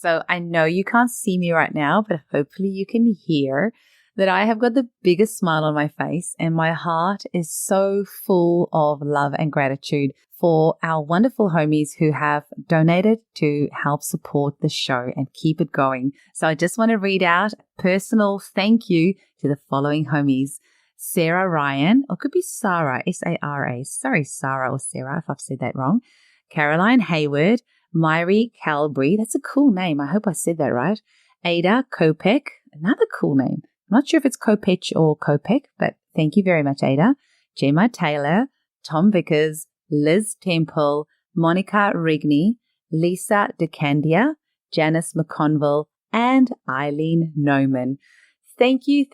So I know you can't see me right now, but hopefully you can hear that I have got the biggest smile on my face and my heart is so full of love and gratitude for our wonderful homies who have donated to help support the show and keep it going. So I just want to read out a personal thank you to the following homies. Sarah Ryan, or it could be Sarah, S-A-R-A. Sorry, Sarah or Sarah, if I've said that wrong. Caroline Hayward, Myri Calbury. That's a cool name. I hope I said that right. Ada Kopek, another cool name. I'm not sure if it's Kopech or Kopek, but thank you very much, Ada. Gemma Taylor, Tom Vickers, Liz Temple, Monica Rigney, Lisa DeCandia, Janice McConville, and Eileen Noman. Thank you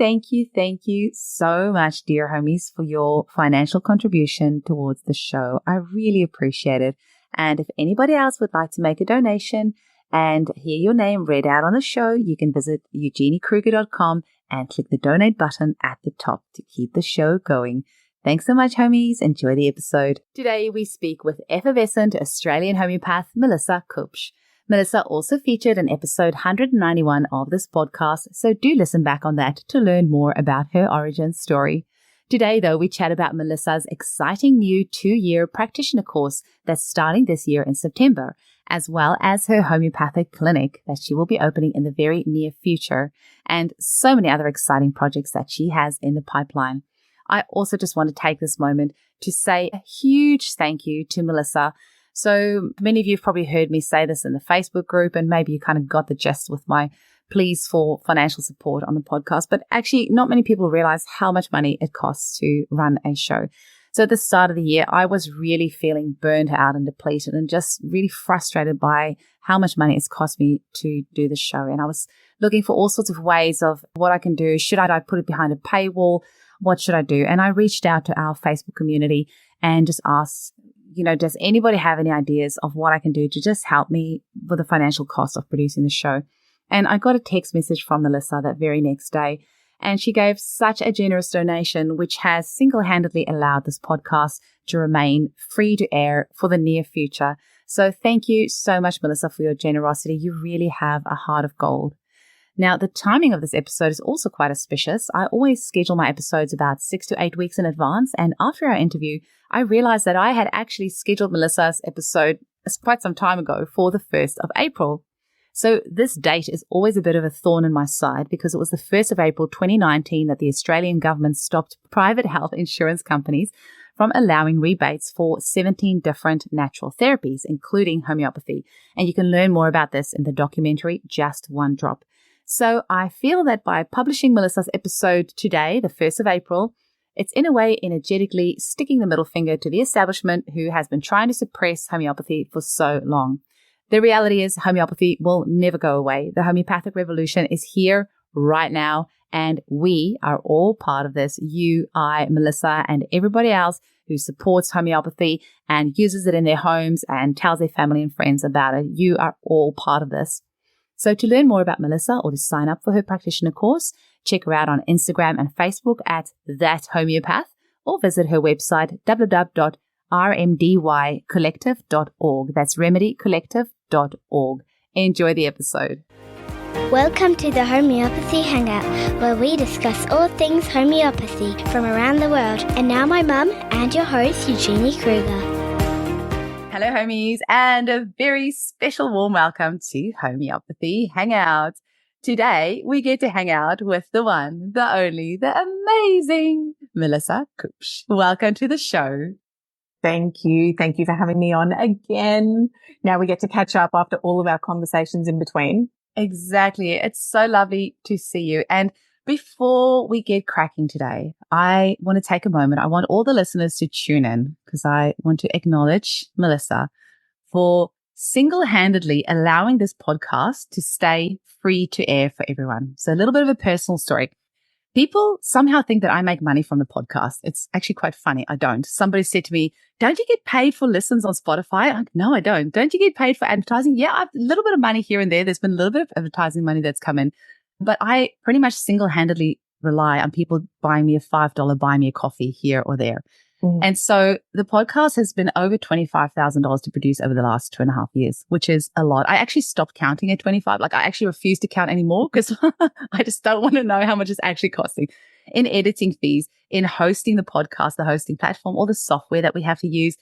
so much, dear homies, for your financial contribution towards the show. I really appreciate it. And if anybody else would like to make a donation and hear your name read out on the show, you can visit eugeniekruger.com and click the donate button at the top to keep the show going. Thanks so much, homies. Enjoy the episode. Today, we speak with effervescent Australian homeopath Melissa Kupsch. Melissa also featured in episode 191 of this podcast, so do listen back on that to learn more about her origin story. Today, though, we chat about Melissa's exciting new 2-year practitioner course that's starting this year in September, as well as her homeopathic clinic that she will be opening in the very near future, and so many other exciting projects that she has in the pipeline. I also just want to take this moment to say a huge thank you to Melissa. So many of you have probably heard me say this in the Facebook group, and maybe you kind of got the gist with my pleas for financial support on the podcast. But actually, not many people realize how much money it costs to run a show. So at the start of the year, I was really feeling burned out and depleted and just really frustrated by how much money it's cost me to do the show. And I was looking for all sorts of ways of what I can do. Should I put it behind a paywall? What should I do? And I reached out to our Facebook community and just asked, does anybody have any ideas of what I can do to just help me with the financial cost of producing the show? And I got a text message from Melissa that very next day, and she gave such a generous donation, which has single-handedly allowed this podcast to remain free to air for the near future. So thank you so much, Melissa, for your generosity. You really have a heart of gold. Now, the timing of this episode is also quite auspicious. I always schedule my episodes about 6 to 8 weeks in advance, and after our interview, I realized that I had actually scheduled Melissa's episode quite some time ago for the 1st of April. So this date is always a bit of a thorn in my side because it was the 1st of April 2019 that the Australian government stopped private health insurance companies from allowing rebates for 17 different natural therapies, including homeopathy. And you can learn more about this in the documentary Just One Drop. So I feel that by publishing Melissa's episode today, the 1st of April, it's in a way energetically sticking the middle finger to the establishment who has been trying to suppress homeopathy for so long. The reality is homeopathy will never go away. The homeopathic revolution is here right now, and we are all part of this. You, I, Melissa, and everybody else who supports homeopathy and uses it in their homes and tells their family and friends about it. You are all part of this. So to learn more about Melissa or to sign up for her practitioner course, check her out on Instagram and Facebook at That Homeopath, or visit her website www.rmdycollective.org. That's remedycollective.org. Enjoy the episode. Welcome to the Homeopathy Hangout, where we discuss all things homeopathy from around the world. And now my mum and your host, Eugenie Kruger. Hello, homies, and a very special warm welcome to Homeopathy Hangout. Today, we get to hang out with the one, the only, the amazing Melissa Kupsch. Welcome to the show. Thank you. Thank you for having me on again. Now we get to catch up after all of our conversations in between. Exactly. It's so lovely to see you. And before we get cracking today, I want to take a moment. I want all the listeners to tune in because I want to acknowledge Melissa for single-handedly allowing this podcast to stay free to air for everyone. So a little bit of a personal story. People somehow think that I make money from the podcast. It's actually quite funny. I don't. Somebody said to me, don't you get paid for listens on Spotify? I'm like, no, I don't. Don't you get paid for advertising? Yeah, I have a little bit of money here and there. There's been a little bit of advertising money that's come in. But I pretty much single-handedly rely on people buying me a $5 buy me a coffee here or there. And so the podcast has been over $25,000 to produce over the last 2.5 years, which is a lot. I actually stopped counting at 25. Like, I actually refuse to count anymore because I just don't want to know how much it's actually costing in editing fees, in hosting the podcast, the hosting platform, all the software that we have to use.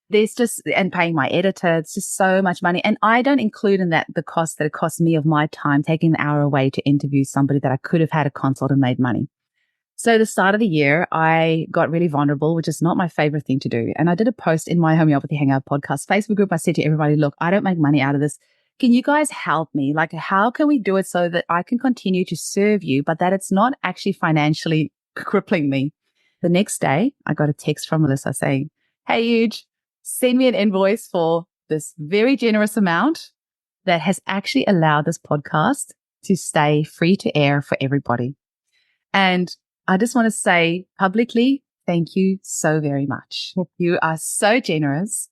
There's just, and paying my editor, it's just so much money. And I don't include in that the cost that it costs me of my time, taking an hour away to interview somebody that I could have had a consult and made money. So the start of the year, I got really vulnerable, which is not my favorite thing to do. And I did a post in my Homeopathy Hangout podcast Facebook group. I said to everybody, look, I don't make money out of this. Can you guys help me? Like, how can we do it so that I can continue to serve you, but that it's not actually financially crippling me? The next day, I got a text from Melissa saying, hey, Huge, send me an invoice for this very generous amount that has actually allowed this podcast to stay free to air for everybody. And I just want to say publicly, thank you so very much. You are so generous.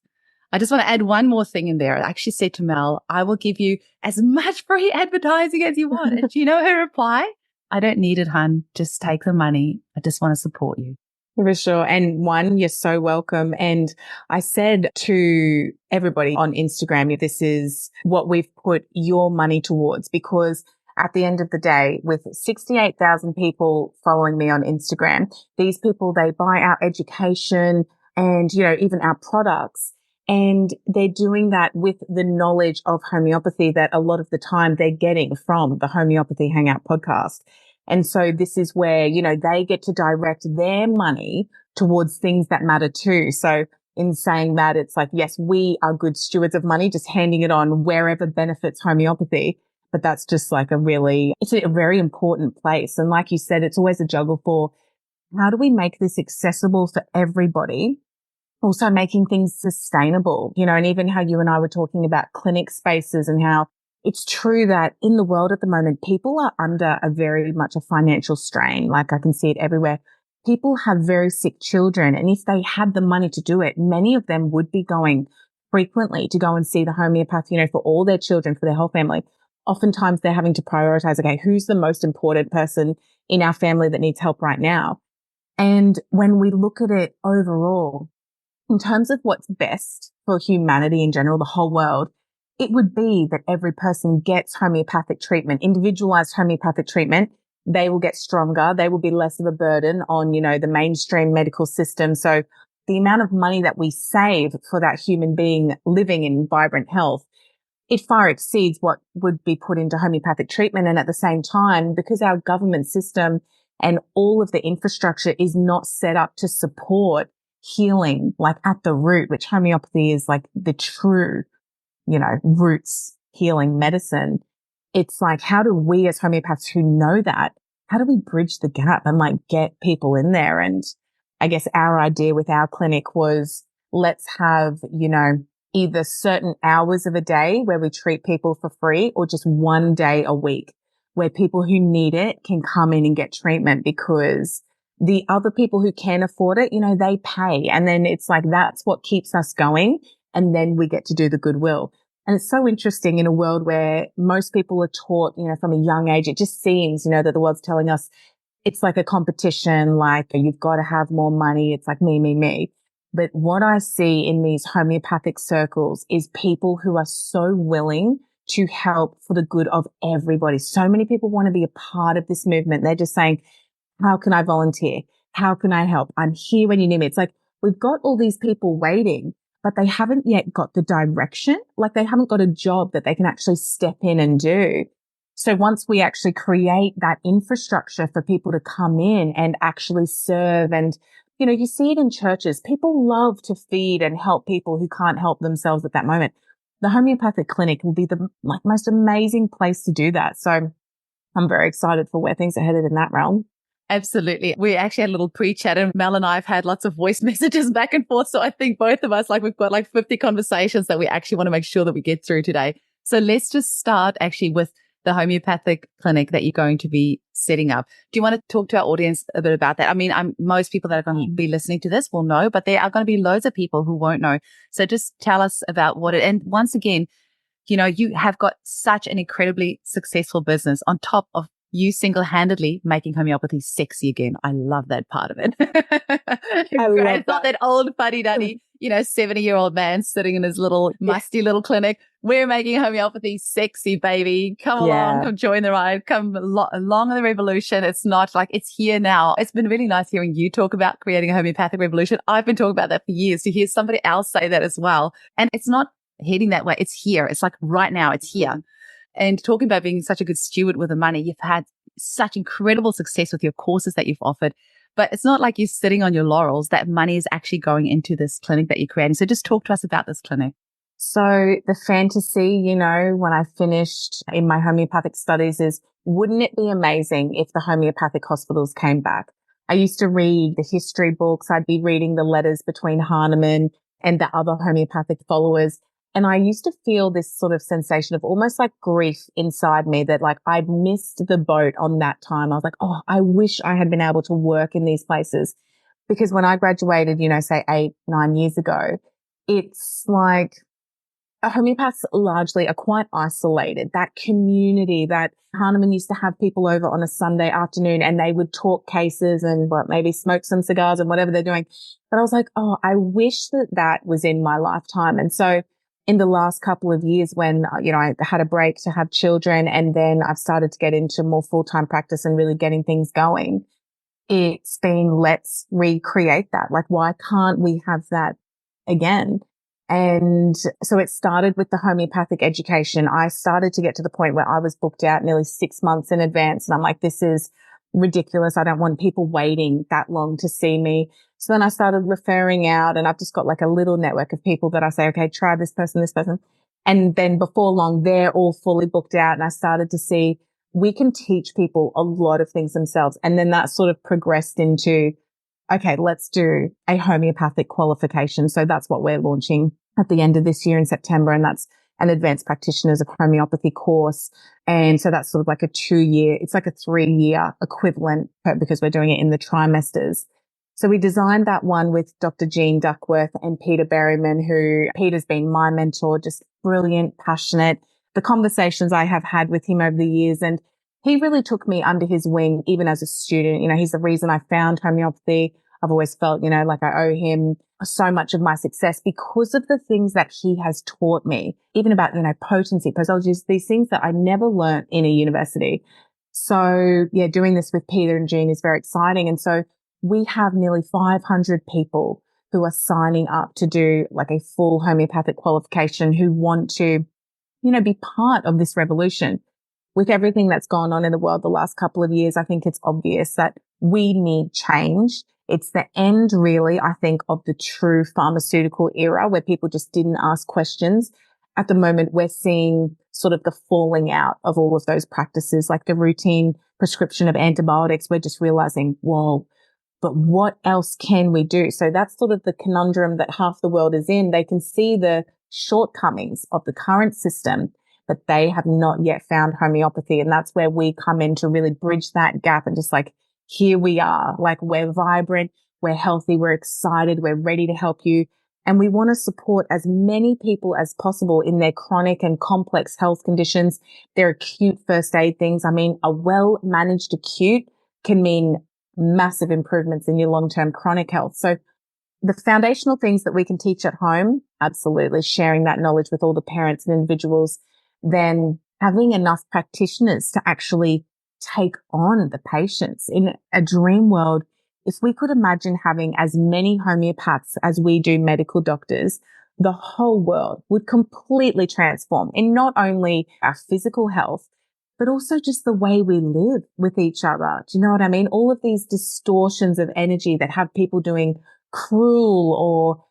I just want to add one more thing in there. I actually said to Mel, I will give you as much free advertising as you want. And do you know her reply? I don't need it, hun. Just take the money. I just want to support you. For sure. And one, you're so welcome. And I said to everybody on Instagram, if this is what we've put your money towards, because at the end of the day, with 68,000 people following me on Instagram, these people, they buy our education and, you know, even our products. And they're doing that with the knowledge of homeopathy that a lot of the time they're getting from the Homeopathy Hangout podcast. And so this is where, you know, they get to direct their money towards things that matter too. So in saying that, it's like, yes, we are good stewards of money, just handing it on wherever benefits homeopathy. But that's just like it's a very important place. And like you said, it's always a juggle for how do we make this accessible for everybody? Also making things sustainable, you know, and even how you and I were talking about clinic spaces and how it's true that in the world at the moment, people are under a very much a financial strain. Like I can see it everywhere. People have very sick children. And if they had the money to do it, many of them would be going frequently to go and see the homeopath, you know, for all their children, for their whole family. Oftentimes they're having to prioritize, okay, who's the most important person in our family that needs help right now? And when we look at it overall, in terms of what's best for humanity in general, the whole world, it would be that every person gets homeopathic treatment, individualized homeopathic treatment. They will get stronger. They will be less of a burden on, you know, the mainstream medical system. So the amount of money that we save for that human being living in vibrant health, it far exceeds what would be put into homeopathic treatment. And at the same time, because our government system and all of the infrastructure is not set up to support healing, like at the root, which homeopathy is like the true, you know, roots healing medicine. It's like, how do we as homeopaths who know that, how do we bridge the gap and like get people in there? And I guess our idea with our clinic was, let's have, you know, either certain hours of a day where we treat people for free or just one day a week where people who need it can come in and get treatment, because the other people who can afford it, you know, they pay. And then it's like, that's what keeps us going. And then we get to do the goodwill. And it's so interesting in a world where most people are taught, you know, from a young age, it just seems, you know, that the world's telling us it's like a competition, like you've got to have more money. It's like me, me, me. But what I see in these homeopathic circles is people who are so willing to help for the good of everybody. So many people want to be a part of this movement. They're just saying, how can I volunteer? How can I help? I'm here when you need me. It's like we've got all these people waiting, but they haven't yet got the direction. Like they haven't got a job that they can actually step in and do. So once we actually create that infrastructure for people to come in and actually serve, and you know, you see it in churches. People love to feed and help people who can't help themselves at that moment. The homeopathic clinic will be the most amazing place to do that. So I'm very excited for where things are headed in that realm. Absolutely. We actually had a little pre-chat and Mel and I have had lots of voice messages back and forth. So I think both of us, like we've got like 50 conversations that we actually want to make sure that we get through today. So let's just start actually with the homeopathic clinic that you're going to be setting up. Do you want to talk to our audience a bit about that? I mean, most people that are going to be listening to this will know, but there are going to be loads of people who won't know. So just tell us about what it, and once again, you know, you have got such an incredibly successful business on top of you single-handedly making homeopathy sexy again. I love that part of it. I love It's not that old fuddy-duddy, 70-year-old man sitting in his little musty little clinic. We're making homeopathy sexy, baby. Come along, come join the ride, come along in the revolution. It's not like it's here now. It's been really nice hearing you talk about creating a homeopathic revolution. I've been talking about that for years, to hear somebody else say that as well. And it's not heading that way. It's here. It's like right now, it's here. And talking about being such a good steward with the money, you've had such incredible success with your courses that you've offered. But it's not like you're sitting on your laurels. That money is actually going into this clinic that you're creating. So just talk to us about this clinic. So the fantasy, when I finished in my homeopathic studies is, wouldn't it be amazing if the homeopathic hospitals came back? I used to read the history books. I'd be reading the letters between Hahnemann and the other homeopathic followers. And I used to feel this sort of sensation of almost like grief inside me that like I'd missed the boat on that time. I was like, oh, I wish I had been able to work in these places. Because when I graduated, say 8-9 years ago, it's like homeopaths largely are quite isolated. That community that Hahnemann used to have people over on a Sunday afternoon and they would talk cases and maybe smoke some cigars and whatever they're doing. But I was like, oh, I wish that was in my lifetime. And so in the last couple of years when, I had a break to have children and then I've started to get into more full-time practice and really getting things going, it's been, let's recreate that. Like, why can't we have that again? And so it started with the homeopathic education. I started to get to the point where I was booked out nearly 6 months in advance. And I'm like, this is ridiculous. I don't want people waiting that long to see me. So then I started referring out and I've just got like a little network of people that I say, okay, try this person. And then before long, they're all fully booked out. And I started to see we can teach people a lot of things themselves. And then that sort of progressed into, okay, let's do a homeopathic qualification. So that's what we're launching at the end of this year in September. And that's an advanced practitioners of homeopathy course. And so that's sort of like a 2-year, it's like a 3-year equivalent because we're doing it in the trimesters. So we designed that one with Dr. Jean Duckworth and Peter Berryman, who Peter's been my mentor, just brilliant, passionate. The conversations I have had with him over the years, and he really took me under his wing, even as a student. He's the reason I found homeopathy. I've always felt, like I owe him so much of my success because of the things that he has taught me, even about, potency, posology, these things that I never learnt in a university. So yeah, doing this with Peter and Jean is very exciting. And so we have nearly 500 people who are signing up to do like a full homeopathic qualification who want to, be part of this revolution. With everything that's gone on in the world the last couple of years, I think it's obvious that we need change. It's the end, really, I think, of the true pharmaceutical era where people just didn't ask questions. At the moment, we're seeing sort of the falling out of all of those practices, like the routine prescription of antibiotics. We're just realizing, whoa, but what else can we do? So that's sort of the conundrum that half the world is in. They can see the shortcomings of the current system, but they have not yet found homeopathy. And that's where we come in to really bridge that gap and just like, here we are, like we're vibrant, we're healthy, we're excited, we're ready to help you. And we want to support as many people as possible in their chronic and complex health conditions, their acute first aid things. I mean, a well-managed acute can mean massive improvements in your long-term chronic health. So the foundational things that we can teach at home, absolutely sharing that knowledge with all the parents and individuals, then having enough practitioners to actually take on the patients. In a dream world, if we could imagine having as many homeopaths as we do medical doctors, the whole world would completely transform in not only our physical health, but also just the way we live with each other. Do you know what I mean? All of these distortions of energy that have people doing cruel or,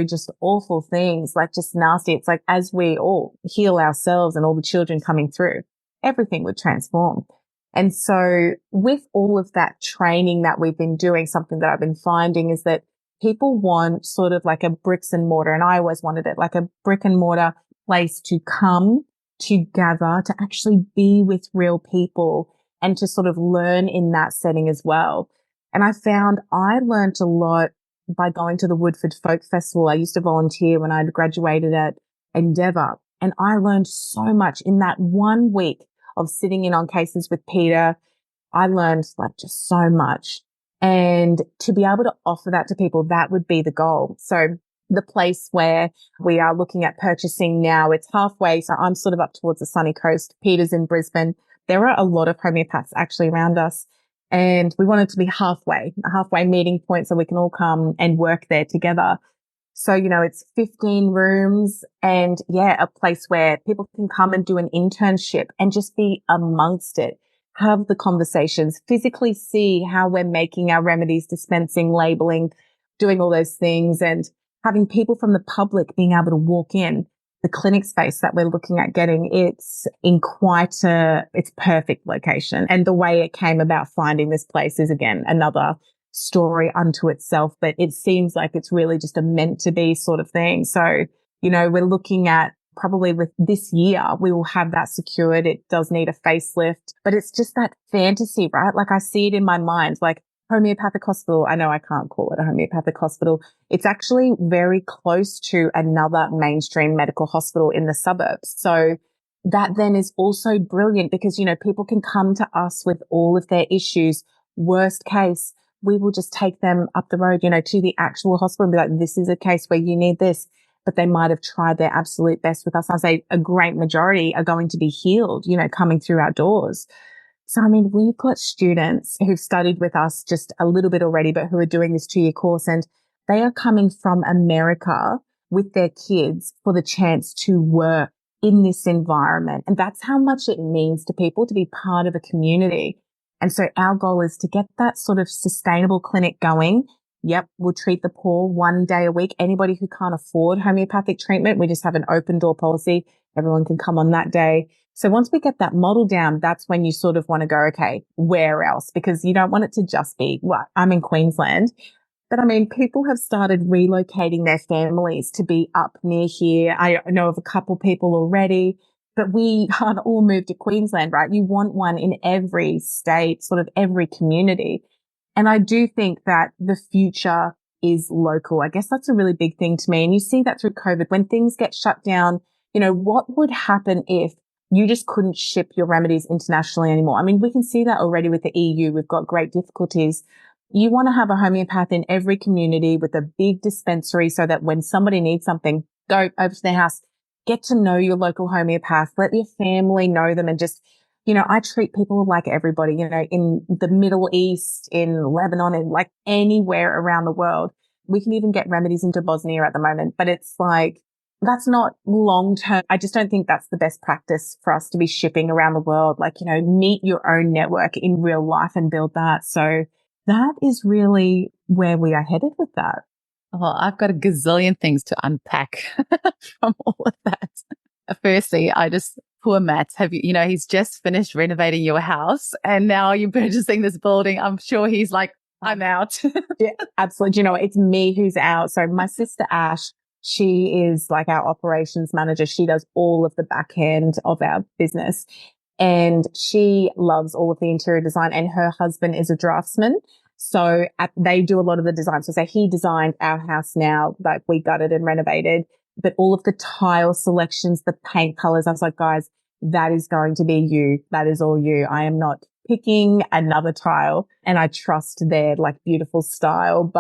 just awful things, like just nasty. It's like as we all heal ourselves and all the children coming through, everything would transform. And so with all of that training that we've been doing, something that I've been finding is that people want sort of like a bricks and mortar. And I always wanted it like a brick and mortar place to come together, to actually be with real people and to sort of learn in that setting as well. And I found I learned a lot by going to the Woodford Folk Festival. I used to volunteer when I'd graduated at Endeavour, and I learned so much in that 1 week of sitting in on cases with Peter, I learned like just so much. And to be able to offer that to people, that would be the goal. So the place where we are looking at purchasing now, it's halfway. So I'm sort of up towards the sunny coast. Peter's in Brisbane. There are a lot of homeopaths actually around us. And we want it to be a halfway meeting point so we can all come and work there together. So, it's 15 rooms and a place where people can come and do an internship and just be amongst it, have the conversations, physically see how we're making our remedies, dispensing, labeling, doing all those things, and having people from the public being able to walk in. The clinic space that we're looking at getting, it's in it's perfect location. And the way it came about finding this place is, again, another story unto itself, but it seems like it's really just a meant to be sort of thing. So, we're looking at probably with this year, we will have that secured. It does need a facelift, but it's just that fantasy, right? Like I see it in my mind, like homeopathic hospital. I know I can't call it a homeopathic hospital. It's actually very close to another mainstream medical hospital in the suburbs. So that then is also brilliant because, people can come to us with all of their issues. Worst case, we will just take them up the road, to the actual hospital and be like, this is a case where you need this. But they might have tried their absolute best with us. I'd say a great majority are going to be healed, coming through our doors. So, we've got students who've studied with us just a little bit already, but who are doing this 2-year course, and they are coming from America with their kids for the chance to work in this environment. And that's how much it means to people to be part of a community. And so our goal is to get that sort of sustainable clinic going. Yep, we'll treat the poor 1 day a week. Anybody who can't afford homeopathic treatment, we just have an open door policy. Everyone can come on that day. So once we get that model down, that's when you sort of want to go, okay, where else? Because you don't want it to just be, I'm in Queensland. But people have started relocating their families to be up near here. I know of a couple people already, but we can't all move to Queensland, right? You want one in every state, sort of every community. And I do think that the future is local. I guess that's a really big thing to me. And you see that through COVID, when things get shut down, what would happen if you just couldn't ship your remedies internationally anymore? We can see that already with the EU. We've got great difficulties. You want to have a homeopath in every community with a big dispensary so that when somebody needs something, go over to their house, get to know your local homeopath, let your family know them, and just, I treat people like everybody, in the Middle East, in Lebanon, and like anywhere around the world. We can even get remedies into Bosnia at the moment, but it's like, that's not long term. I just don't think that's the best practice for us to be shipping around the world. Like, meet your own network in real life and build that. So that is really where we are headed with that. Well, I've got a gazillion things to unpack from all of that. Firstly, poor Matt, he's just finished renovating your house and now you're purchasing this building. I'm sure he's like, I'm out. Yeah, absolutely. It's me who's out. So my sister Ash, she is like our operations manager. She does all of the back end of our business and she loves all of the interior design, and her husband is a draftsman. So they do a lot of the design. So say he designed our house now, like we gutted and renovated, but all of the tile selections, the paint colors, I was like, guys, that is going to be you. That is all you. I am not picking another tile, and I trust their like beautiful style.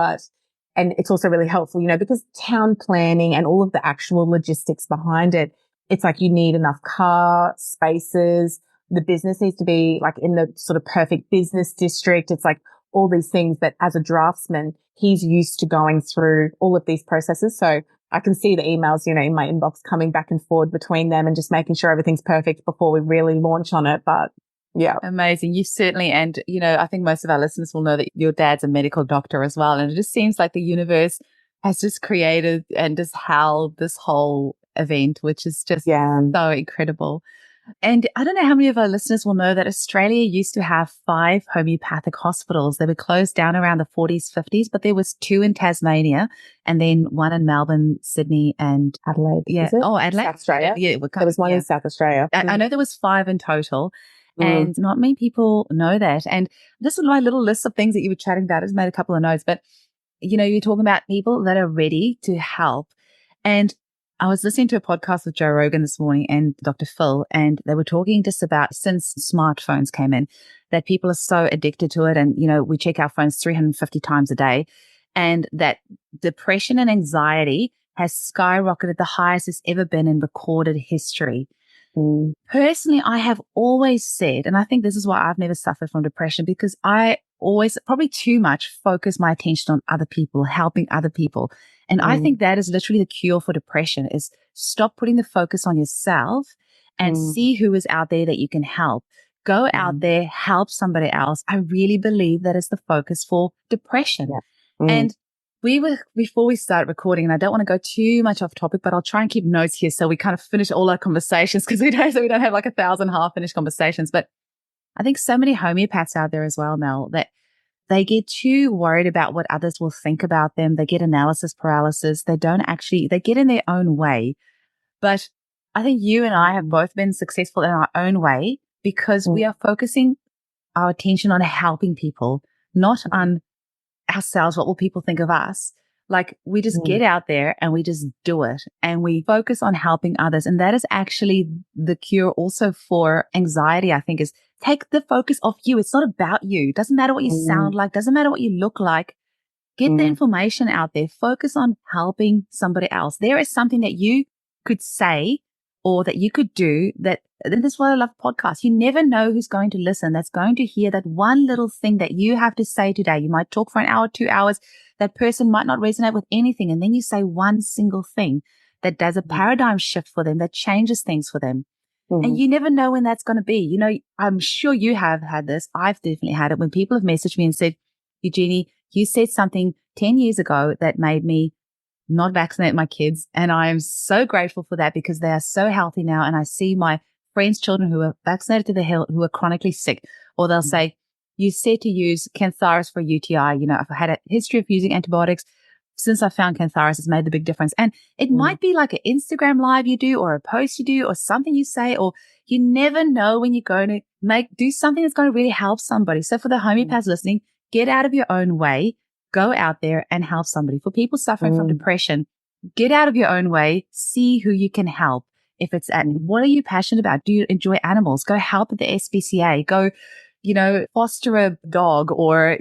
And it's also really helpful, because town planning and all of the actual logistics behind it, it's like you need enough car spaces. The business needs to be like in the sort of perfect business district. It's like all these things that as a draftsman, he's used to going through all of these processes. So I can see the emails, in my inbox coming back and forward between them and just making sure everything's perfect before we really launch on it. But yeah. Amazing. You certainly, and I think most of our listeners will know that your dad's a medical doctor as well. And it just seems like the universe has just created and just held this whole event, which is just so incredible. And I don't know how many of our listeners will know that Australia used to have 5 homeopathic hospitals. They were closed down around the 40s, 50s, but there was 2 in Tasmania and then 1 in Melbourne, Sydney and Adelaide. Yeah. Is it? Oh, Adelaide. South Australia. Yeah. There was one in South Australia. I know there was 5 in total. And not many people know that. And this is my little list of things that you were chatting about. I just made a couple of notes, but you're talking about people that are ready to help. And I was listening to a podcast with Joe Rogan this morning and Dr. Phil, and they were talking just about since smartphones came in, that people are so addicted to it. And, we check our phones 350 times a day, and that depression and anxiety has skyrocketed the highest it's ever been in recorded history. Personally, I have always said, and I think this is why I've never suffered from depression, because I always, probably too much, focus my attention on other people, helping other people. And I think that is literally the cure for depression, is stop putting the focus on yourself and see who is out there that you can help. Go out there, help somebody else. I really believe that is the focus for depression. And before we start recording, and I don't want to go too much off topic, but I'll try and keep notes here so we kind of finish all our conversations, because we don't have like 1,000 half-finished conversations. But I think so many homeopaths out there as well, Mel, that they get too worried about what others will think about them. They get analysis paralysis. They get in their own way. But I think you and I have both been successful in our own way because we are focusing our attention on helping people, not on ourselves. What will people think of us? Like, we just get out there and we just do it, and we focus on helping others. And that is actually the cure also for anxiety, I think, is take the focus off you. It's not about you. It doesn't matter what you sound like. Doesn't matter what you look like. Get the information out there. Focus on helping somebody else. There is something that you could say or that you could do that. This is why I love podcasts. You never know who's going to listen, that's going to hear that one little thing that you have to say today. You might talk for an hour, 2 hours. That person might not resonate with anything. And then you say one single thing that does a paradigm shift for them, that changes things for them. And you never know when that's going to be. I'm sure you have had this. I've definitely had it when people have messaged me and said, Eugenie, you said something 10 years ago that made me not vaccinate my kids. And I'm so grateful for that, because they are so healthy now. And I see my friends' children who are vaccinated to the hill, who are chronically sick, or they'll say, you said to use Cantharis for UTI. I've had a history of using antibiotics. Since I found Cantharis, it's made the big difference. And it might be like an Instagram live you do, or a post you do, or something you say, or you never know when you're going to do something that's going to really help somebody. So for the homeopaths listening, get out of your own way, go out there and help somebody. For people suffering from depression, get out of your own way, see who you can help. If it's what are you passionate about? Do you enjoy animals? Go help at the SPCA. Go, foster a dog, or,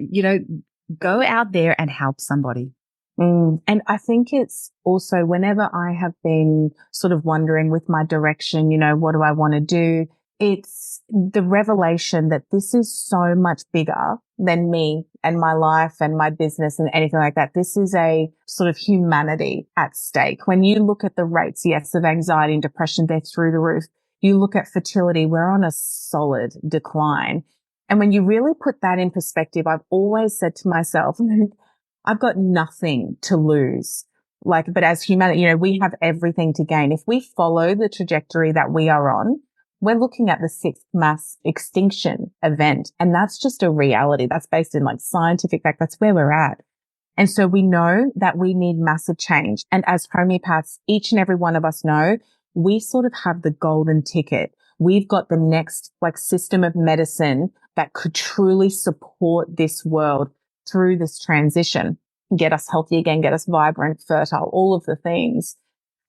go out there and help somebody. And I think it's also, whenever I have been sort of wondering with my direction, what do I want to do? It's the revelation that this is so much bigger than me and my life and my business and anything like that. This is a sort of humanity at stake. When you look at the rates, yes, of anxiety and depression, they're through the roof. You look at fertility, we're on a solid decline. And when you really put that in perspective, I've always said to myself, I've got nothing to lose. But as humanity, we have everything to gain. If we follow the trajectory that we are on, we're looking at the 6th mass extinction event. And that's just a reality. That's based in scientific fact. That's where we're at. And so we know that we need massive change. And as homeopaths, each and every one of us know, we sort of have the golden ticket. We've got the next system of medicine that could truly support this world through this transition, get us healthy again, get us vibrant, fertile, all of the things.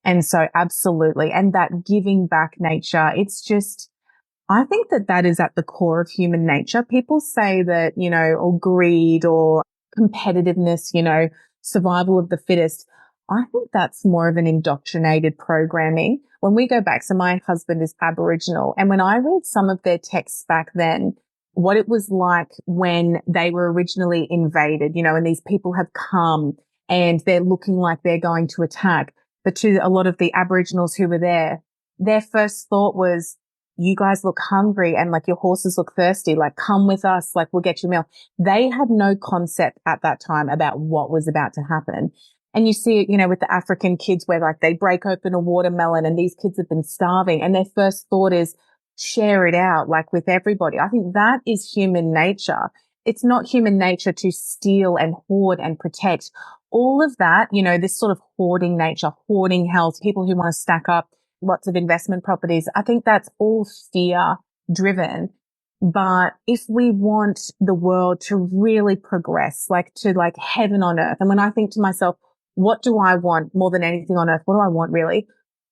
And so absolutely. And that giving back nature, it's just, I think that is at the core of human nature. People say that, or greed or competitiveness, survival of the fittest. I think that's more of an indoctrinated programming. When we go back, so my husband is Aboriginal, and when I read some of their texts back then, what it was like when they were originally invaded, and these people have come and they're looking like they're going to attack. But to a lot of the Aboriginals who were there, their first thought was, you guys look hungry and your horses look thirsty, come with us, we'll get you a meal. They had no concept at that time about what was about to happen. And you see it, with the African kids where they break open a watermelon and these kids have been starving and their first thought is share it out with everybody. I think that is human nature. It's not human nature to steal and hoard and protect. All of that, this sort of hoarding nature, hoarding health, people who want to stack up lots of investment properties. I think that's all fear driven. But if we want the world to really progress, to heaven on earth, and when I think to myself, what do I want more than anything on earth? What do I want really?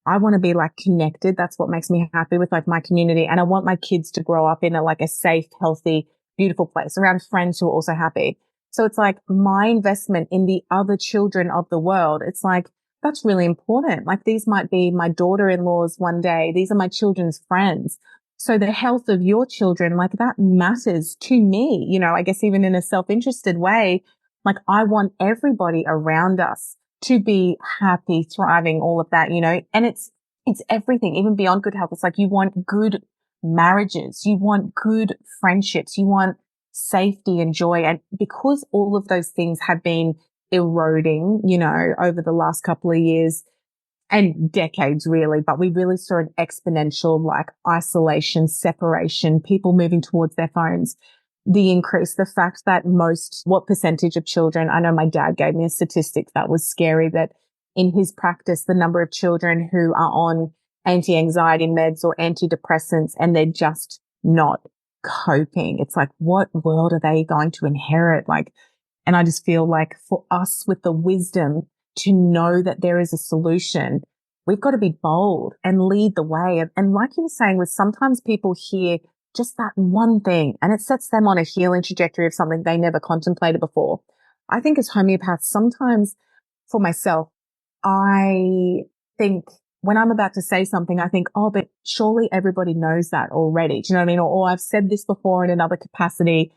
I want to be like connected. That's what makes me happy with like my community. And I want my kids to grow up in a safe, healthy, beautiful place around friends who are also happy. So it's like my investment in the other children of the world. It's like, that's really important. Like these might be my daughter-in-laws one day. These are my children's friends. So the health of your children, like that matters to me, I guess even in a self-interested way, like I want everybody around us to be happy, thriving, all of that, and it's everything, even beyond good health. It's like you want good marriages, you want good friendships, you want safety and joy. And because all of those things have been eroding, over the last couple of years, and decades really, but we really saw an exponential like isolation, separation, people moving towards their phones, the increase, the fact that what percentage of children, I know my dad gave me a statistic that was scary, that in his practice, the number of children who are on anti-anxiety meds or antidepressants and they're just not coping. It's like, what world are they going to inherit? Like, and I just feel like for us with the wisdom to know that there is a solution, we've got to be bold and lead the way. And like you were saying, with sometimes people hear just that one thing and it sets them on a healing trajectory of something they never contemplated before. I think as homeopaths, sometimes for myself, I think when I'm about to say something, I think, oh, but surely everybody knows that already. Do you know what I mean? Or I've said this before in another capacity.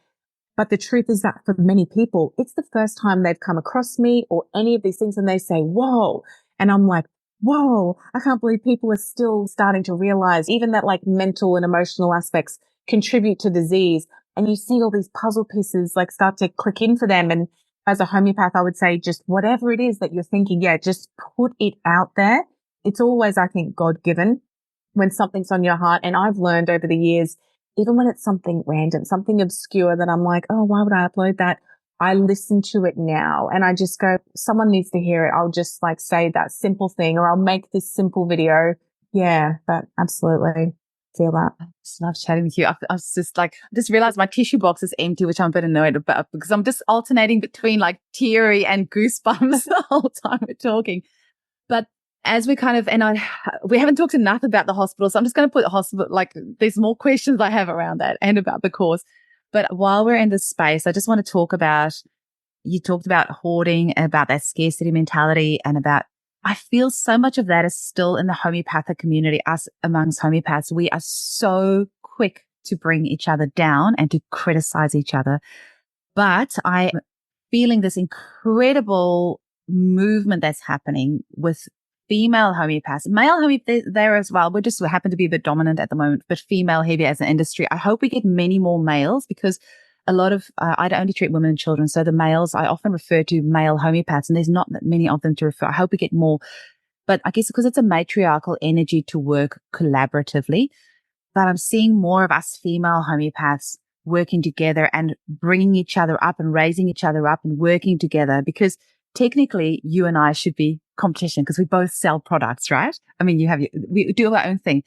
But the truth is that for many people, it's the first time they've come across me or any of these things and they say, whoa. And I'm like, whoa, I can't believe people are still starting to realize even that like mental and emotional aspects contribute to disease. And you see all these puzzle pieces like start to click in for them. And as a homeopath, I would say just whatever it is that you're thinking, just put it out there. It's always, I think, God-given when something's on your heart. And I've learned over the years, even when it's something random, something obscure that I'm like, oh, why would I upload that? I listen to it now and I just go, someone needs to hear it. I'll just like say that simple thing or I'll make this simple video. Yeah, but absolutely feel that. I just love chatting with you. I was just like, I just realized my tissue box is empty, which I'm a bit annoyed about because I'm just alternating between like teary and goosebumps the whole time we're talking. But as we kind of, we haven't talked enough about the hospital, so I'm just going to put the hospital, like there's more questions I have around that and about the course. But while we're in this space, I just want to talk about, you talked about hoarding, about that scarcity mentality and about, I feel so much of that is still in the homeopathic community, us amongst homeopaths. We are so quick to bring each other down and to criticize each other. But I'm feeling this incredible movement that's happening with female homeopaths, male homeopaths there as well. We just happen to be a bit dominant at the moment, but female heavy as an industry. I hope we get many more males because a lot of, I only treat women and children. So the males, I often refer to male homeopaths and there's not that many of them to refer. I hope we get more, but I guess because it's a matriarchal energy to work collaboratively, but I'm seeing more of us female homeopaths working together and bringing each other up and raising each other up and working together because technically you and I should be competition because we both sell products, right? I mean, we do our own thing,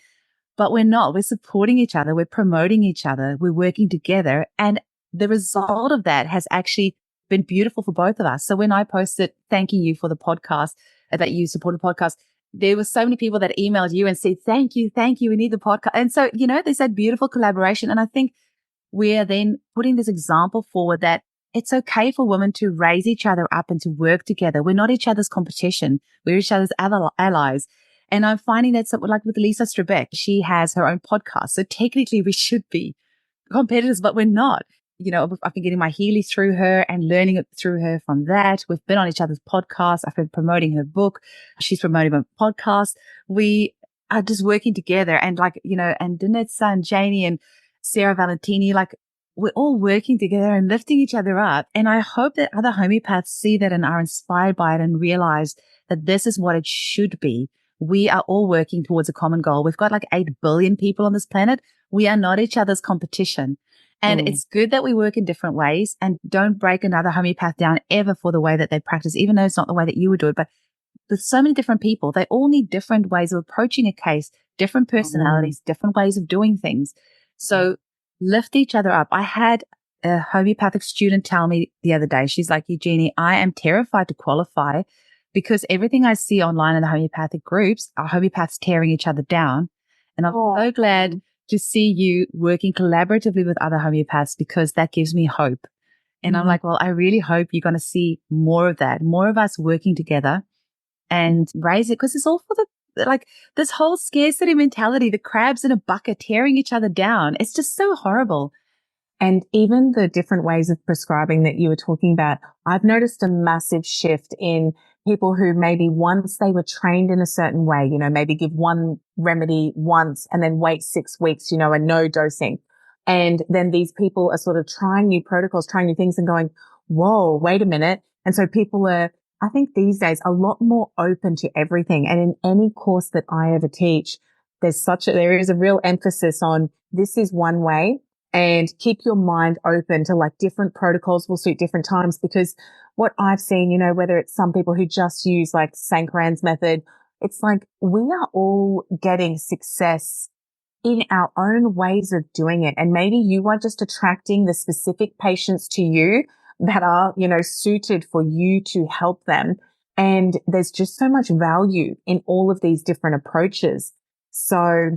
but we're not. We're supporting each other. We're promoting each other. We're working together. And the result of that has actually been beautiful for both of us. So when I posted thanking you for the podcast, that you supported the podcast, there were so many people that emailed you and said, thank you, we need the podcast. And so, there's that beautiful collaboration. And I think we're then putting this example forward that it's okay for women to raise each other up and to work together. We're not each other's competition. We're each other's allies. And I'm finding that like with Lisa Strebeck, she has her own podcast. So technically we should be competitors, but we're not. I've been getting my Healy through her and learning it through her from that. We've been on each other's podcasts. I've been promoting her book. She's promoting my podcast. We are just working together and and Danitza and Janie and Sarah Valentini, we're all working together and lifting each other up. And I hope that other homeopaths see that and are inspired by it and realize that this is what it should be. We are all working towards a common goal. We've got 8 billion people on this planet. We are not each other's competition. And it's good that we work in different ways and don't break another homeopath down ever for the way that they practice, even though it's not the way that you would do it. But there's so many different people. They all need different ways of approaching a case, different personalities, different ways of doing things. So lift each other up. I had a homeopathic student tell me the other day, she's like, Eugenie, I am terrified to qualify because everything I see online in the homeopathic groups are homeopaths tearing each other down. And I'm so glad to see you working collaboratively with other homeopaths, because that gives me hope. And I'm like, well, I really hope you're going to see more of that, more of us working together and raise it, because it's all for the, like, this whole scarcity mentality, the crabs in a bucket tearing each other down. It's just so horrible. And even the different ways of prescribing that you were talking about, I've noticed a massive shift in people who maybe once they were trained in a certain way, maybe give one remedy once and then wait 6 weeks, and no dosing. And then these people are sort of trying new protocols, trying new things and going, whoa, wait a minute. And so people are, I think these days, a lot more open to everything. And in any course that I ever teach, there is a real emphasis on this is one way, and keep your mind open to like different protocols will suit different times. Because what I've seen, whether it's some people who just use like Sankaran's method, it's like we are all getting success in our own ways of doing it. And maybe you are just attracting the specific patients to you that are, suited for you to help them. And there's just so much value in all of these different approaches. So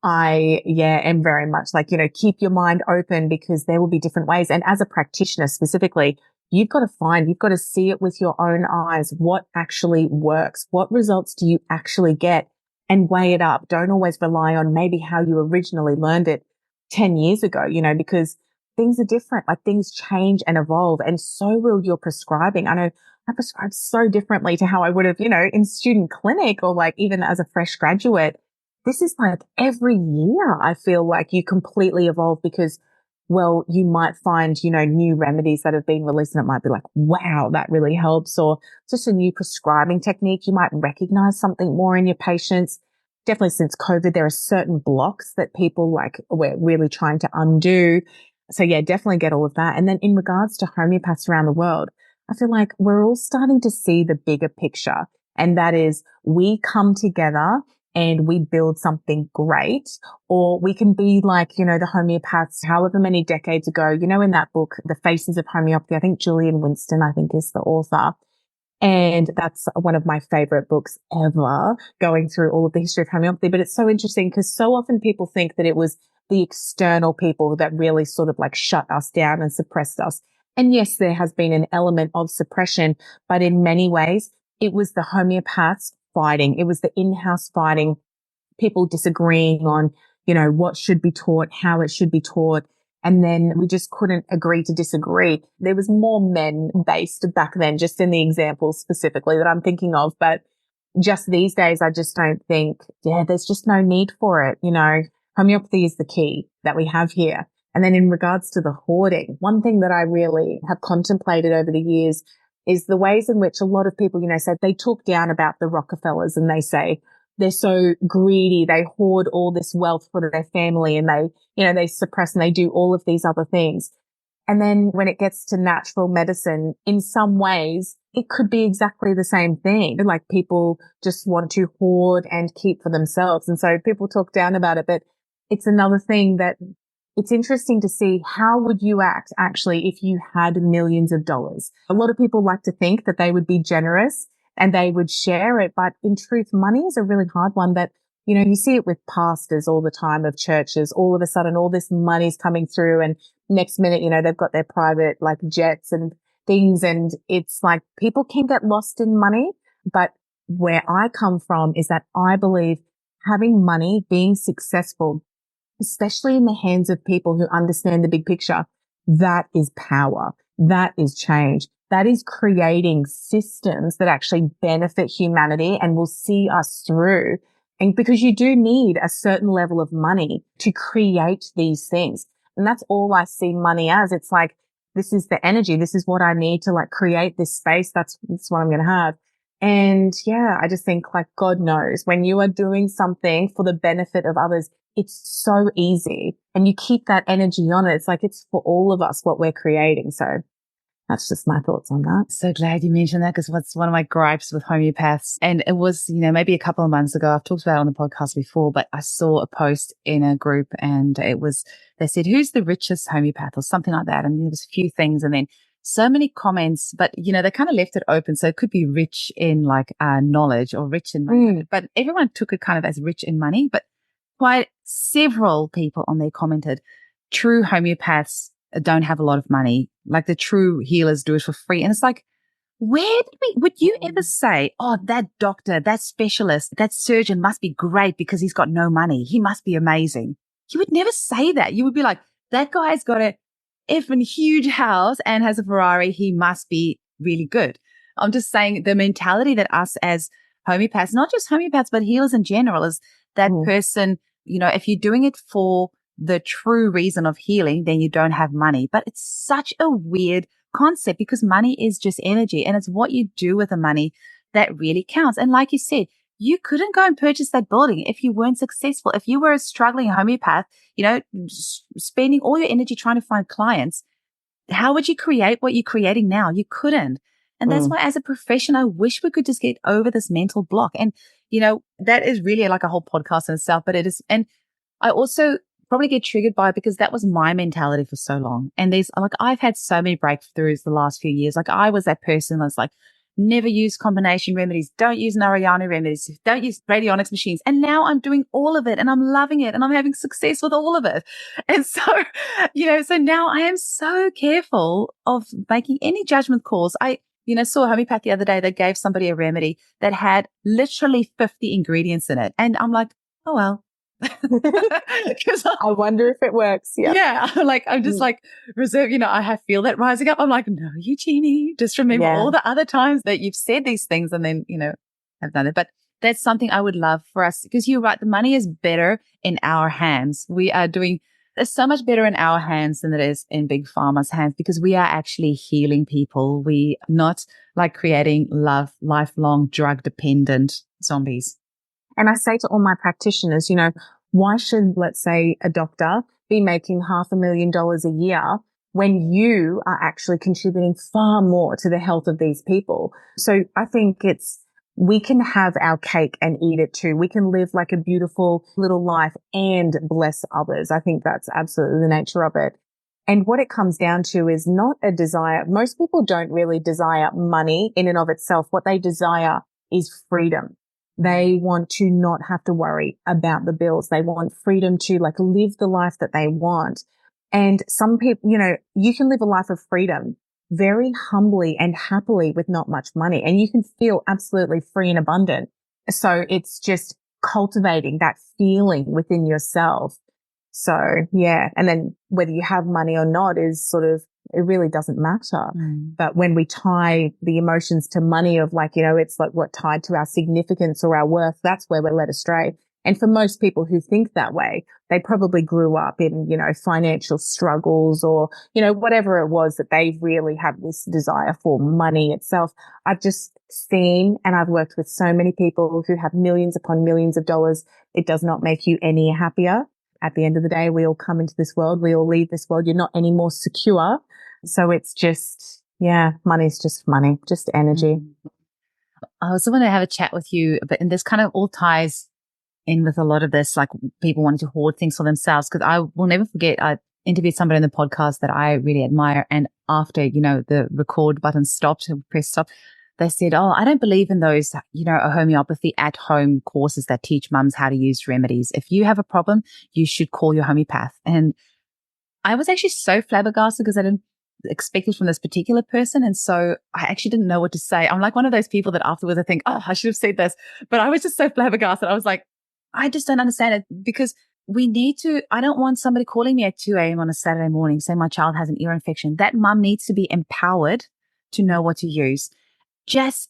I am very much like, keep your mind open, because there will be different ways. And as a practitioner specifically, you've got to see it with your own eyes. What actually works? What results do you actually get? And weigh it up. Don't always rely on maybe how you originally learned it 10 years ago, because things are different. Like things change and evolve, and so will your prescribing. I know I prescribe so differently to how I would have, in student clinic or like even as a fresh graduate. This is like every year I feel like you completely evolve, because, well, you might find, new remedies that have been released and it might be like, wow, that really helps. Or just a new prescribing technique. You might recognize something more in your patients. Definitely since COVID, there are certain blocks that people we're really trying to undo. So yeah, definitely get all of that. And then in regards to homeopaths around the world, I feel like we're all starting to see the bigger picture. And that is, we come together and we build something great, or we can be like, the homeopaths, however many decades ago, in that book, The Faces of Homeopathy, I think Julian Winston, is the author. And that's one of my favorite books ever, going through all of the history of homeopathy. But it's so interesting because so often people think that it was the external people that really sort of like shut us down and suppressed us. And yes, there has been an element of suppression, but in many ways, it was the homeopaths fighting. It was the in-house fighting, people disagreeing on, what should be taught, how it should be taught. And then we just couldn't agree to disagree. There was more men based back then, just in the examples specifically that I'm thinking of. But just these days, I just don't think, there's just no need for it. Homeopathy is the key that we have here. And then in regards to the hoarding, one thing that I really have contemplated over the years is the ways in which a lot of people, say they talk down about the Rockefellers and they say they're so greedy. They hoard all this wealth for their family and they suppress and they do all of these other things. And then when it gets to natural medicine, in some ways, it could be exactly the same thing. Like people just want to hoard and keep for themselves. And so people talk down about it, but it's another thing that it's interesting to see how would you act actually if you had millions of dollars. A lot of people like to think that they would be generous and they would share it. But in truth, money is a really hard one that, you see it with pastors all the time of churches. All of a sudden, all this money's coming through and next minute, they've got their private like jets and things. And it's like people can get lost in money. But where I come from is that I believe having money, being successful, especially in the hands of people who understand the big picture, that is power. That is change. That is creating systems that actually benefit humanity and will see us through. And because you do need a certain level of money to create these things. And that's all I see money as. It's like, this is the energy. This is what I need to like create this space. That's what I'm going to have. And yeah, I just think like God knows when you are doing something for the benefit of others, it's so easy and you keep that energy on it. It's like it's for all of us what we're creating. So that's just my thoughts on that. So glad you mentioned that because what's one of my gripes with homeopaths, and it was, maybe a couple of months ago, I've talked about it on the podcast before, but I saw a post in a group and they said, who's the richest homeopath or something like that? And there was a few things and then so many comments, but they kind of left it open. So it could be rich in like knowledge or rich in money, but everyone took it kind of as rich in money. But quite several people on there commented, true homeopaths don't have a lot of money. Like the true healers do it for free. And it's like, would you ever say, oh, that doctor, that specialist, that surgeon must be great because he's got no money. He must be amazing. You would never say that. You would be like, that guy's got a effing huge house and has a Ferrari. He must be really good. I'm just saying the mentality that us as homeopaths, not just homeopaths, but healers in general, is that person, if you're doing it for the true reason of healing, then you don't have money. But it's such a weird concept because money is just energy, and it's what you do with the money that really counts. And like you said, you couldn't go and purchase that building if you weren't successful. If you were a struggling homeopath, spending all your energy trying to find clients, how would you create what you're creating now? You couldn't. And that's why as a profession, I wish we could just get over this mental block. And, that is really like a whole podcast in itself, but it is. And I also probably get triggered by it because that was my mentality for so long. And I've had so many breakthroughs the last few years. Like I was that person that's like, never use combination remedies. Don't use Narayana remedies. Don't use radionics machines. And now I'm doing all of it and I'm loving it and I'm having success with all of it. And so, so now I am so careful of making any judgment calls. I, saw a homeopath the other day that gave somebody a remedy that had literally 50 ingredients in it. And I'm like, oh, well. I wonder if it works. Yeah. I'm just like reserve, I feel that rising up. I'm like, no, Eugenie, just remember all the other times that you've said these things and then, have done it. But that's something I would love for us because you're right. The money is better in our hands. It's so much better in our hands than it is in Big Pharma's hands because we are actually healing people. We not like creating lifelong drug dependent zombies. And I say to all my practitioners, why should, let's say, a doctor be making $500,000 a year when you are actually contributing far more to the health of these people? So I think we can have our cake and eat it too. We can live like a beautiful little life and bless others. I think that's absolutely the nature of it. And what it comes down to is not a desire. Most people don't really desire money in and of itself. What they desire is freedom. They want to not have to worry about the bills. They want freedom to live the life that they want. And some people, you can live a life of freedom very humbly and happily with not much money, and you can feel absolutely free and abundant. So it's just cultivating that feeling within yourself. So yeah. And then whether you have money or not is it really doesn't matter. But when we tie the emotions to money of it's like what tied to our significance or our worth, that's where we're led astray. And for most people who think that way, they probably grew up in, financial struggles or, whatever it was that they really have this desire for money itself. I've just seen, and I've worked with so many people who have millions upon millions of dollars. It does not make you any happier. At the end of the day, we all come into this world. We all leave this world. You're not any more secure. So it's just, money's just money, just energy. I also want to have a chat with you, and this kind of all ties in with a lot of this, like people wanting to hoard things for themselves. Because I will never forget, I interviewed somebody in the podcast that I really admire. And after, the record button stopped, press stop, they said, oh, I don't believe in those, a homeopathy at-home courses that teach mums how to use remedies. If you have a problem, you should call your homeopath. And I was actually so flabbergasted because I didn't expect it from this particular person. And so I actually didn't know what to say. I'm like one of those people that afterwards I think, oh, I should have said this. But I was just so flabbergasted. I was like, I just don't understand it because I don't want somebody calling me at 2 a.m. on a Saturday morning saying my child has an ear infection. That mum needs to be empowered to know what to use.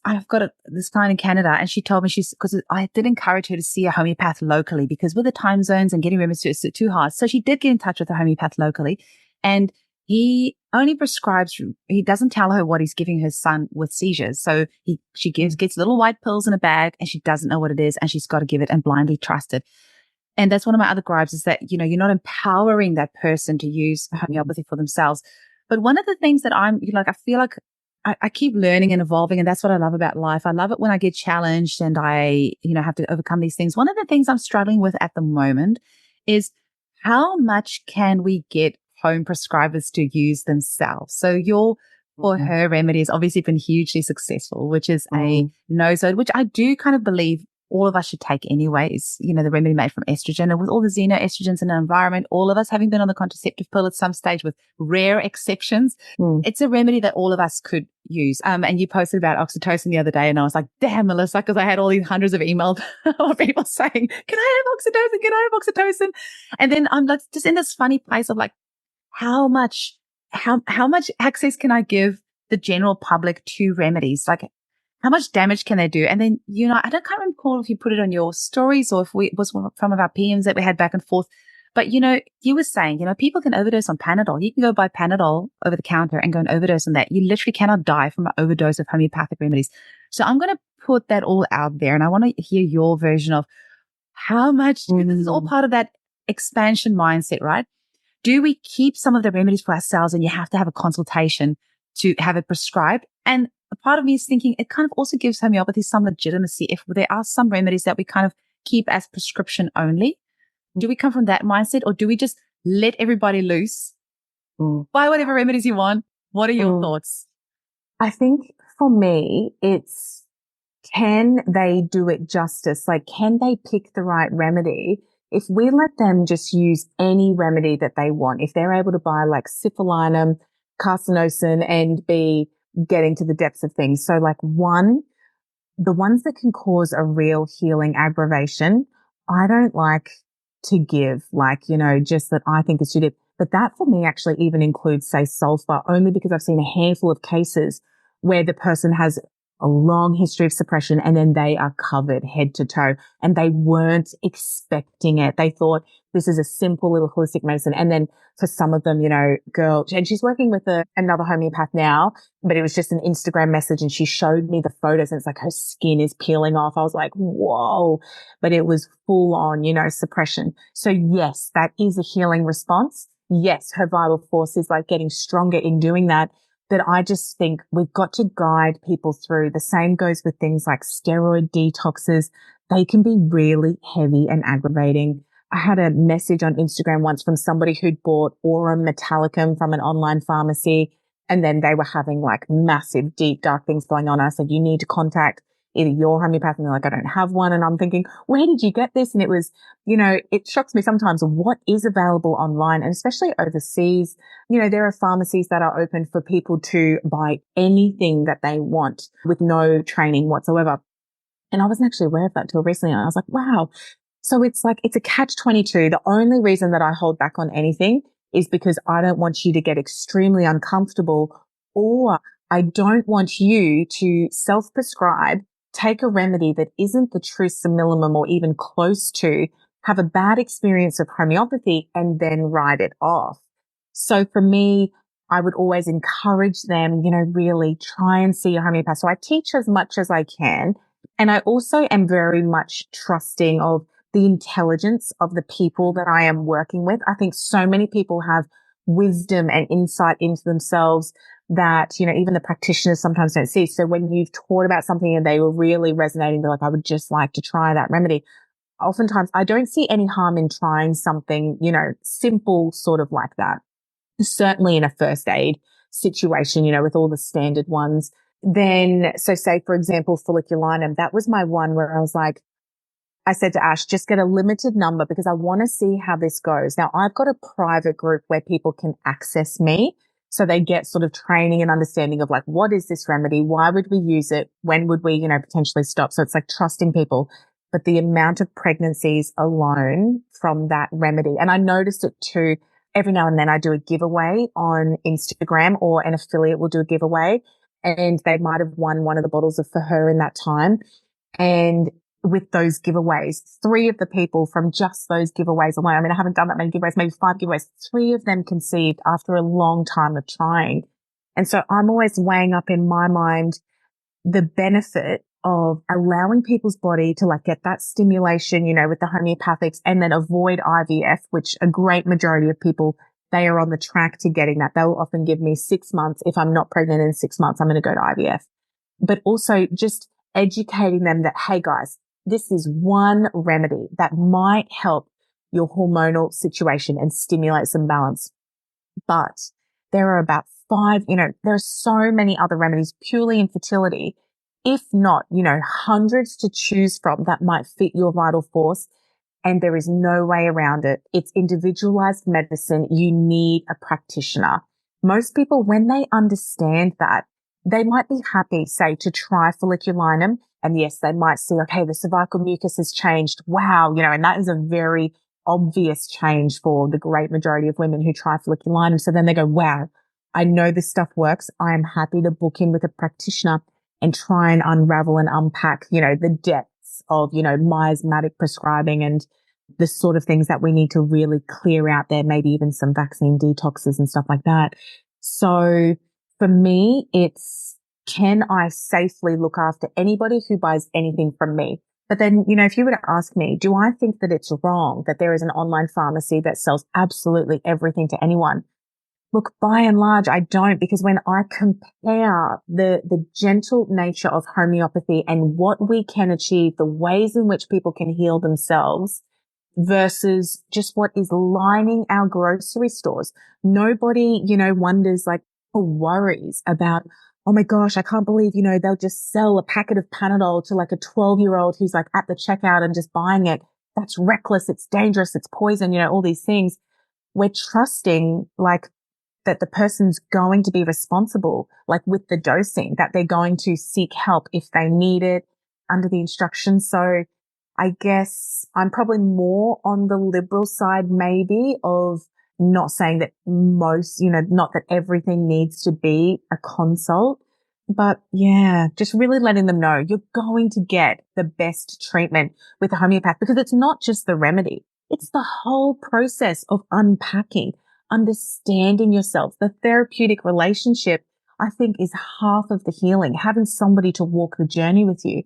I've got this client in Canada, and she told me because I did encourage her to see a homeopath locally because with the time zones and getting remedies it's too hard. So she did get in touch with a homeopath locally, and he only prescribes, he doesn't tell her what he's giving her son with seizures. So she gets little white pills in a bag and she doesn't know what it is and she's got to give it and blindly trust it. And that's one of my other gripes is that, you're not empowering that person to use homeopathy for themselves. But one of the things that I feel like I keep learning and evolving, and that's what I love about life. I love it when I get challenged and I, have to overcome these things. One of the things I'm struggling with at the moment is how much can we get home prescribers to use themselves? So your for her remedy has obviously been hugely successful, which is a nosode, which I do kind of believe all of us should take anyways. You know, the remedy made from estrogen, and with all the xenoestrogens in our environment, all of us having been on the contraceptive pill at some stage with rare exceptions, it's a remedy that all of us could use. And you posted about oxytocin the other day, and I was like, damn, Melissa, because I had all these hundreds of emails of people saying, can I have oxytocin? Can I have oxytocin? And then I'm like, just in this funny place of like, how much access can I give the general public to remedies? Like, how much damage can they do? And then, you know, I can't recall if you put it on your stories or if it was from of our PMs that we had back and forth. But, you know, you were saying, you know, people can overdose on Panadol. You can go buy Panadol over the counter and go and overdose on that. You literally cannot die from an overdose of homeopathic remedies. So I'm going to put that all out there. And I want to hear your version of how much, this is all part of that expansion mindset, right? Do we keep some of the remedies for ourselves and you have to have a consultation to have it prescribed? And a part of me is thinking it kind of also gives homeopathy some legitimacy if there are some remedies that we kind of keep as prescription only. Do we come from that mindset, or do we just let everybody loose? Buy whatever remedies you want. What are your thoughts? I think for me, it's, can they do it justice? Like, can they pick the right remedy? If we let them just use any remedy that they want, if they're able to buy like syphilinum, carcinosin, and be getting to the depths of things. So like the ones that can cause a real healing aggravation, I don't like to give, like, you know, just that I think is too deep. But that for me actually even includes, say, sulfur, only because I've seen a handful of cases where the person has a long history of suppression and then they are covered head to toe and they weren't expecting it. They thought this is a simple little holistic medicine. And then for some of them, you know, girl, and she's working with another homeopath now, but it was just an Instagram message and she showed me the photos and it's like her skin is peeling off. I was like, whoa, but it was full on, you know, suppression. So yes, that is a healing response. Yes, her vital force is like getting stronger in doing that. But I just think we've got to guide people through. The same goes with things like steroid detoxes. They can be really heavy and aggravating. I had a message on Instagram once from somebody who'd bought Aurum Metallicum from an online pharmacy, and then they were having like massive, deep, dark things going on. I said, you need to contact either your homeopath, and they're like, I don't have one. And I'm thinking, where did you get this? And it was, you know, it shocks me sometimes what is available online, and especially overseas. You know, there are pharmacies that are open for people to buy anything that they want with no training whatsoever. And I wasn't actually aware of that till recently. And I was like, wow. So it's like, it's a catch-22. The only reason that I hold back on anything is because I don't want you to get extremely uncomfortable, or I don't want you to self-prescribe, take a remedy that isn't the true simillimum or even close to, have a bad experience of homeopathy and then write it off. So for me, I would always encourage them, you know, really try and see a homeopath. So I teach as much as I can. And I also am very much trusting of the intelligence of the people that I am working with. I think so many people have wisdom and insight into themselves that, you know, even the practitioners sometimes don't see. So when you've taught about something and they were really resonating, they're like, I would just like to try that remedy. Oftentimes I don't see any harm in trying something, you know, simple sort of like that. Certainly in a first aid situation, you know, with all the standard ones. Then, so say, for example, folliculinum, that was my one where I was like, I said to Ash, just get a limited number because I want to see how this goes. Now, I've got a private group where people can access me. So they get sort of training and understanding of like, what is this remedy? Why would we use it? When would we, you know, potentially stop? So it's like trusting people. But the amount of pregnancies alone from that remedy, and I noticed it too, every now and then I do a giveaway on Instagram, or an affiliate will do a giveaway, and they might have won one of the bottles of For Her in that time. And with those giveaways, 3 of the people from just those giveaways alone, I mean, I haven't done that many giveaways, maybe 5 giveaways, 3 of them conceived after a long time of trying. And so I'm always weighing up in my mind the benefit of allowing people's body to like get that stimulation, you know, with the homeopathics, and then avoid IVF, which a great majority of people, they are on the track to getting that. They'll often give me 6 months. If I'm not pregnant in 6 months, I'm going to go to IVF. But also just educating them that, hey guys, this is one remedy that might help your hormonal situation and stimulate some balance. But there are about 5, there are so many other remedies purely in fertility, if not, hundreds to choose from that might fit your vital force. And there is no way around it. It's individualized medicine. You need a practitioner. Most people, when they understand that, they might be happy, say, to try folliculinum. And yes, they might see, okay, the cervical mucus has changed. Wow. And that is a very obvious change for the great majority of women who try folliculinum. So then they go, wow, I know this stuff works. I am happy to book in with a practitioner and try and unravel and unpack, the depths of, miasmatic prescribing and the sort of things that we need to really clear out there, maybe even some vaccine detoxes and stuff like that. So for me, it's, can I safely look after anybody who buys anything from me? But then, if you were to ask me, do I think that it's wrong that there is an online pharmacy that sells absolutely everything to anyone? Look, by and large, I don't, because when I compare the gentle nature of homeopathy and what we can achieve, the ways in which people can heal themselves versus just what is lining our grocery stores, nobody, wonders like or worries about, oh my gosh, I can't believe, they'll just sell a packet of Panadol to like a 12-year-old who's like at the checkout and just buying it. That's reckless. It's dangerous. It's poison, all these things. We're trusting like that the person's going to be responsible, like with the dosing, that they're going to seek help if they need it under the instructions. So I guess I'm probably more on the liberal side, maybe, of not saying that most, not that everything needs to be a consult, but yeah, just really letting them know you're going to get the best treatment with a homeopath, because it's not just the remedy. It's the whole process of unpacking, understanding yourself. The therapeutic relationship, I think, is half of the healing, having somebody to walk the journey with you.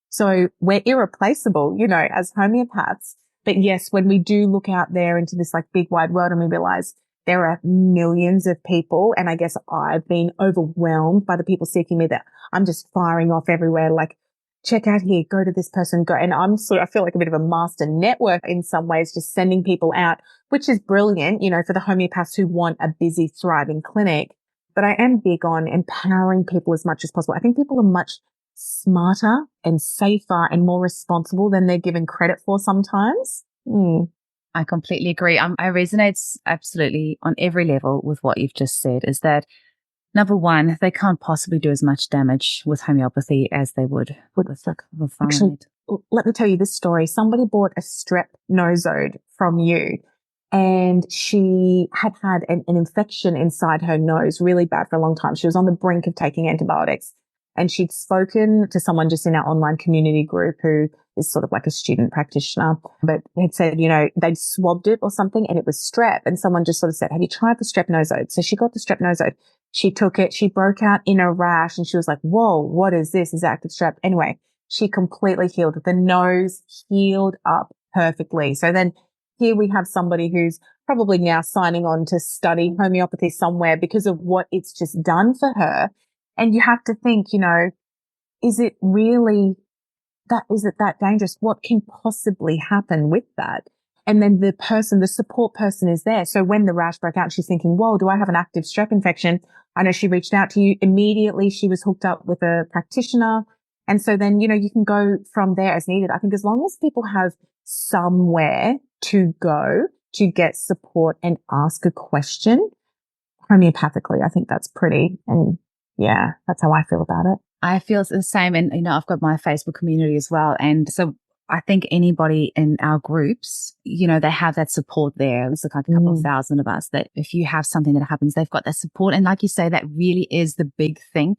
So we're irreplaceable, as homeopaths. But yes, when we do look out there into this like big wide world and we realize there are millions of people, and I guess I've been overwhelmed by the people seeking me, that I'm just firing off everywhere, like, check out here, go to this person, go. And I feel like a bit of a master network in some ways, just sending people out, which is brilliant, for the homeopaths who want a busy, thriving clinic. But I am big on empowering people as much as possible. I think people are much smarter and safer and more responsible than they're given credit for sometimes. I completely agree. I resonate absolutely on every level with what you've just said, is that number one, they can't possibly do as much damage with homeopathy as they would with Actually, let me tell you this story. Somebody bought a strep nosode from you, and she had an infection inside her nose, really bad for a long time. She was on the brink of taking antibiotics. And she'd spoken to someone just in our online community group who is sort of like a student practitioner, but had said, they'd swabbed it or something and it was strep. And someone just sort of said, have you tried the strep nosode? So she got the strep nosode. She took it. She broke out in a rash and she was like, whoa, what is this? Is it active strep? Anyway, she completely healed. The nose healed up perfectly. So then here we have somebody who's probably now signing on to study homeopathy somewhere because of what it's just done for her. And you have to think, is it really is it that dangerous? What can possibly happen with that? And then the support person is there. So when the rash broke out, she's thinking, whoa, do I have an active strep infection? I know she reached out to you immediately. She was hooked up with a practitioner. And so then, you can go from there as needed. I think as long as people have somewhere to go to get support and ask a question homeopathically, I think that's pretty. And yeah, that's how I feel about it. I feel the same. And, I've got my Facebook community as well. And so I think anybody in our groups, they have that support there. There's like a couple of thousand of us that if you have something that happens, they've got that support. And like you say, that really is the big thing.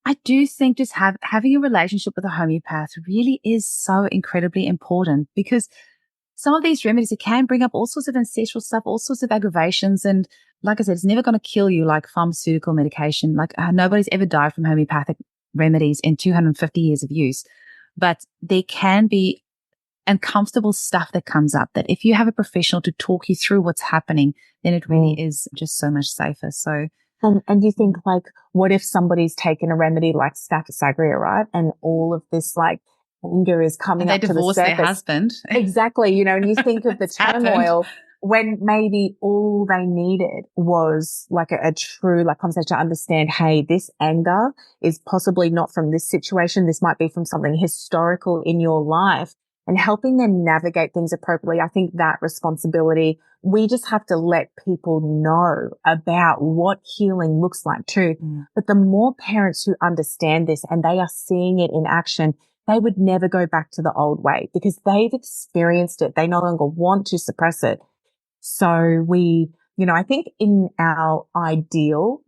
I do think just having a relationship with a homeopath really is so incredibly important, because some of these remedies, it can bring up all sorts of ancestral stuff, all sorts of aggravations. And like I said, it's never going to kill you like pharmaceutical medication. Like nobody's ever died from homeopathic remedies in 250 years of use. But there can be uncomfortable stuff that comes up that if you have a professional to talk you through what's happening, then it really is just so much safer. So, and you think like, what if somebody's taken a remedy like Staph aureus, right? And all of this like anger is coming up to the surface. They divorce their husband. Exactly. And you think of the turmoil. when maybe all they needed was like a true like conversation to understand, hey, this anger is possibly not from this situation. This might be from something historical in your life, and helping them navigate things appropriately. I think that responsibility, we just have to let people know about what healing looks like too. But the more parents who understand this and they are seeing it in action, they would never go back to the old way because they've experienced it. They no longer want to suppress it. So we, I think in our ideal,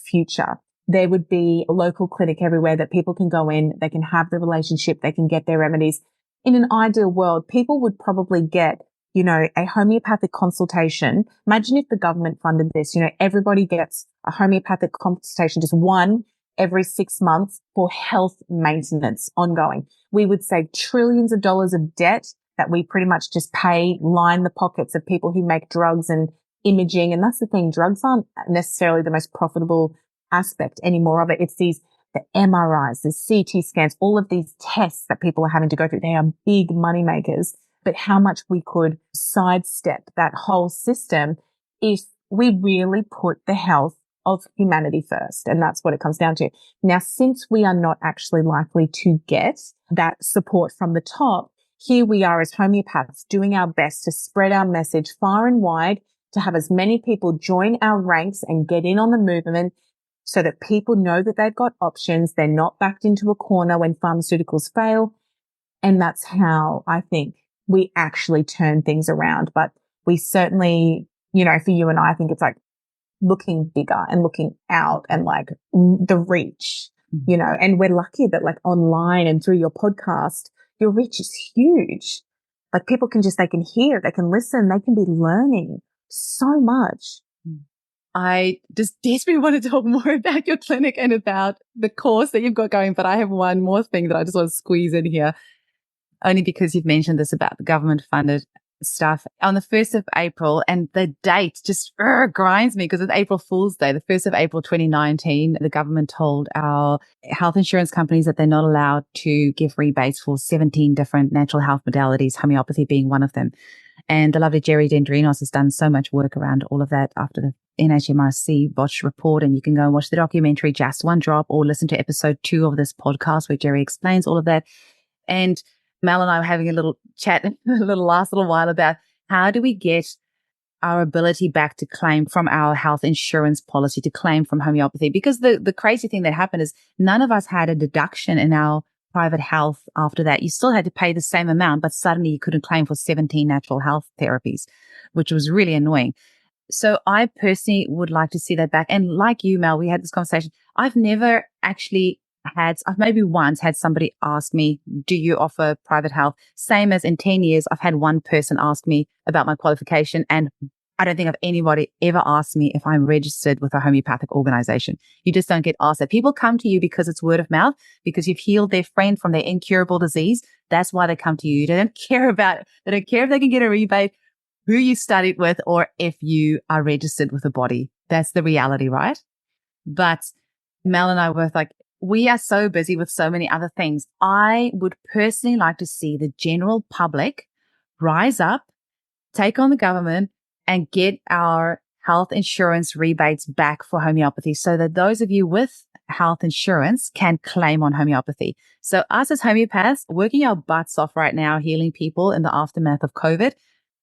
future, there would be a local clinic everywhere that people can go in, they can have the relationship, they can get their remedies. In an ideal world, people would probably get, a homeopathic consultation. Imagine if the government funded this, everybody gets a homeopathic consultation, just one every 6 months for health maintenance ongoing. We would save trillions of dollars of debt that we pretty much just pay, line the pockets of people who make drugs and imaging. And that's the thing. Drugs aren't necessarily the most profitable aspect anymore of it. It's the MRIs, the CT scans, all of these tests that people are having to go through. They are big money makers, but how much we could sidestep that whole system if we really put the health of humanity first. And that's what it comes down to. Now, since we are not actually likely to get that support from the top, here we are as homeopaths doing our best to spread our message far and wide, to have as many people join our ranks and get in on the movement so that people know that they've got options. They're not backed into a corner when pharmaceuticals fail. And that's how I think we actually turn things around. But we certainly, for you and I think it's like looking bigger and looking out and like the reach, and we're lucky that like online and through your podcast, your reach is huge. Like people they can hear, they can listen, they can be learning so much. I just desperately want to talk more about your clinic and about the course that you've got going, but I have one more thing that I just want to squeeze in here, only because you've mentioned this about the government funded stuff. On the 1st of April, and the date just grinds me because it's April Fool's Day, the 1st of April 2019, the government told our health insurance companies that they're not allowed to give rebates for 17 different natural health modalities, homeopathy being one of them. And the lovely Jerry Dendrinos has done so much work around all of that after the NHMRC botched report. And you can go and watch the documentary Just One Drop or listen to episode 2 of this podcast where Jerry explains all of that. And Mel and I were having a little chat last little while about how do we get our ability back to claim from our health insurance policy, to claim from homeopathy? Because the crazy thing that happened is none of us had a deduction in our private health after that. You still had to pay the same amount, but suddenly you couldn't claim for 17 natural health therapies, which was really annoying. So I personally would like to see that back. And like you, Mel, we had this conversation. I've never actually I've maybe once had somebody ask me, do you offer private health? Same as in 10 years, I've had one person ask me about my qualification, and I don't think anybody ever asked me if I'm registered with a homeopathic organization. You just don't get asked that. People come to you because it's word of mouth, because you've healed their friend from their incurable disease. That's why they come to you. They don't care if they can get a rebate, who you studied with, or if you are registered with a body. That's the reality, right? But Mel and I were like, we are so busy with so many other things. I would personally like to see the general public rise up, take on the government, and get our health insurance rebates back for homeopathy so that those of you with health insurance can claim on homeopathy. So us as homeopaths, working our butts off right now, healing people in the aftermath of COVID,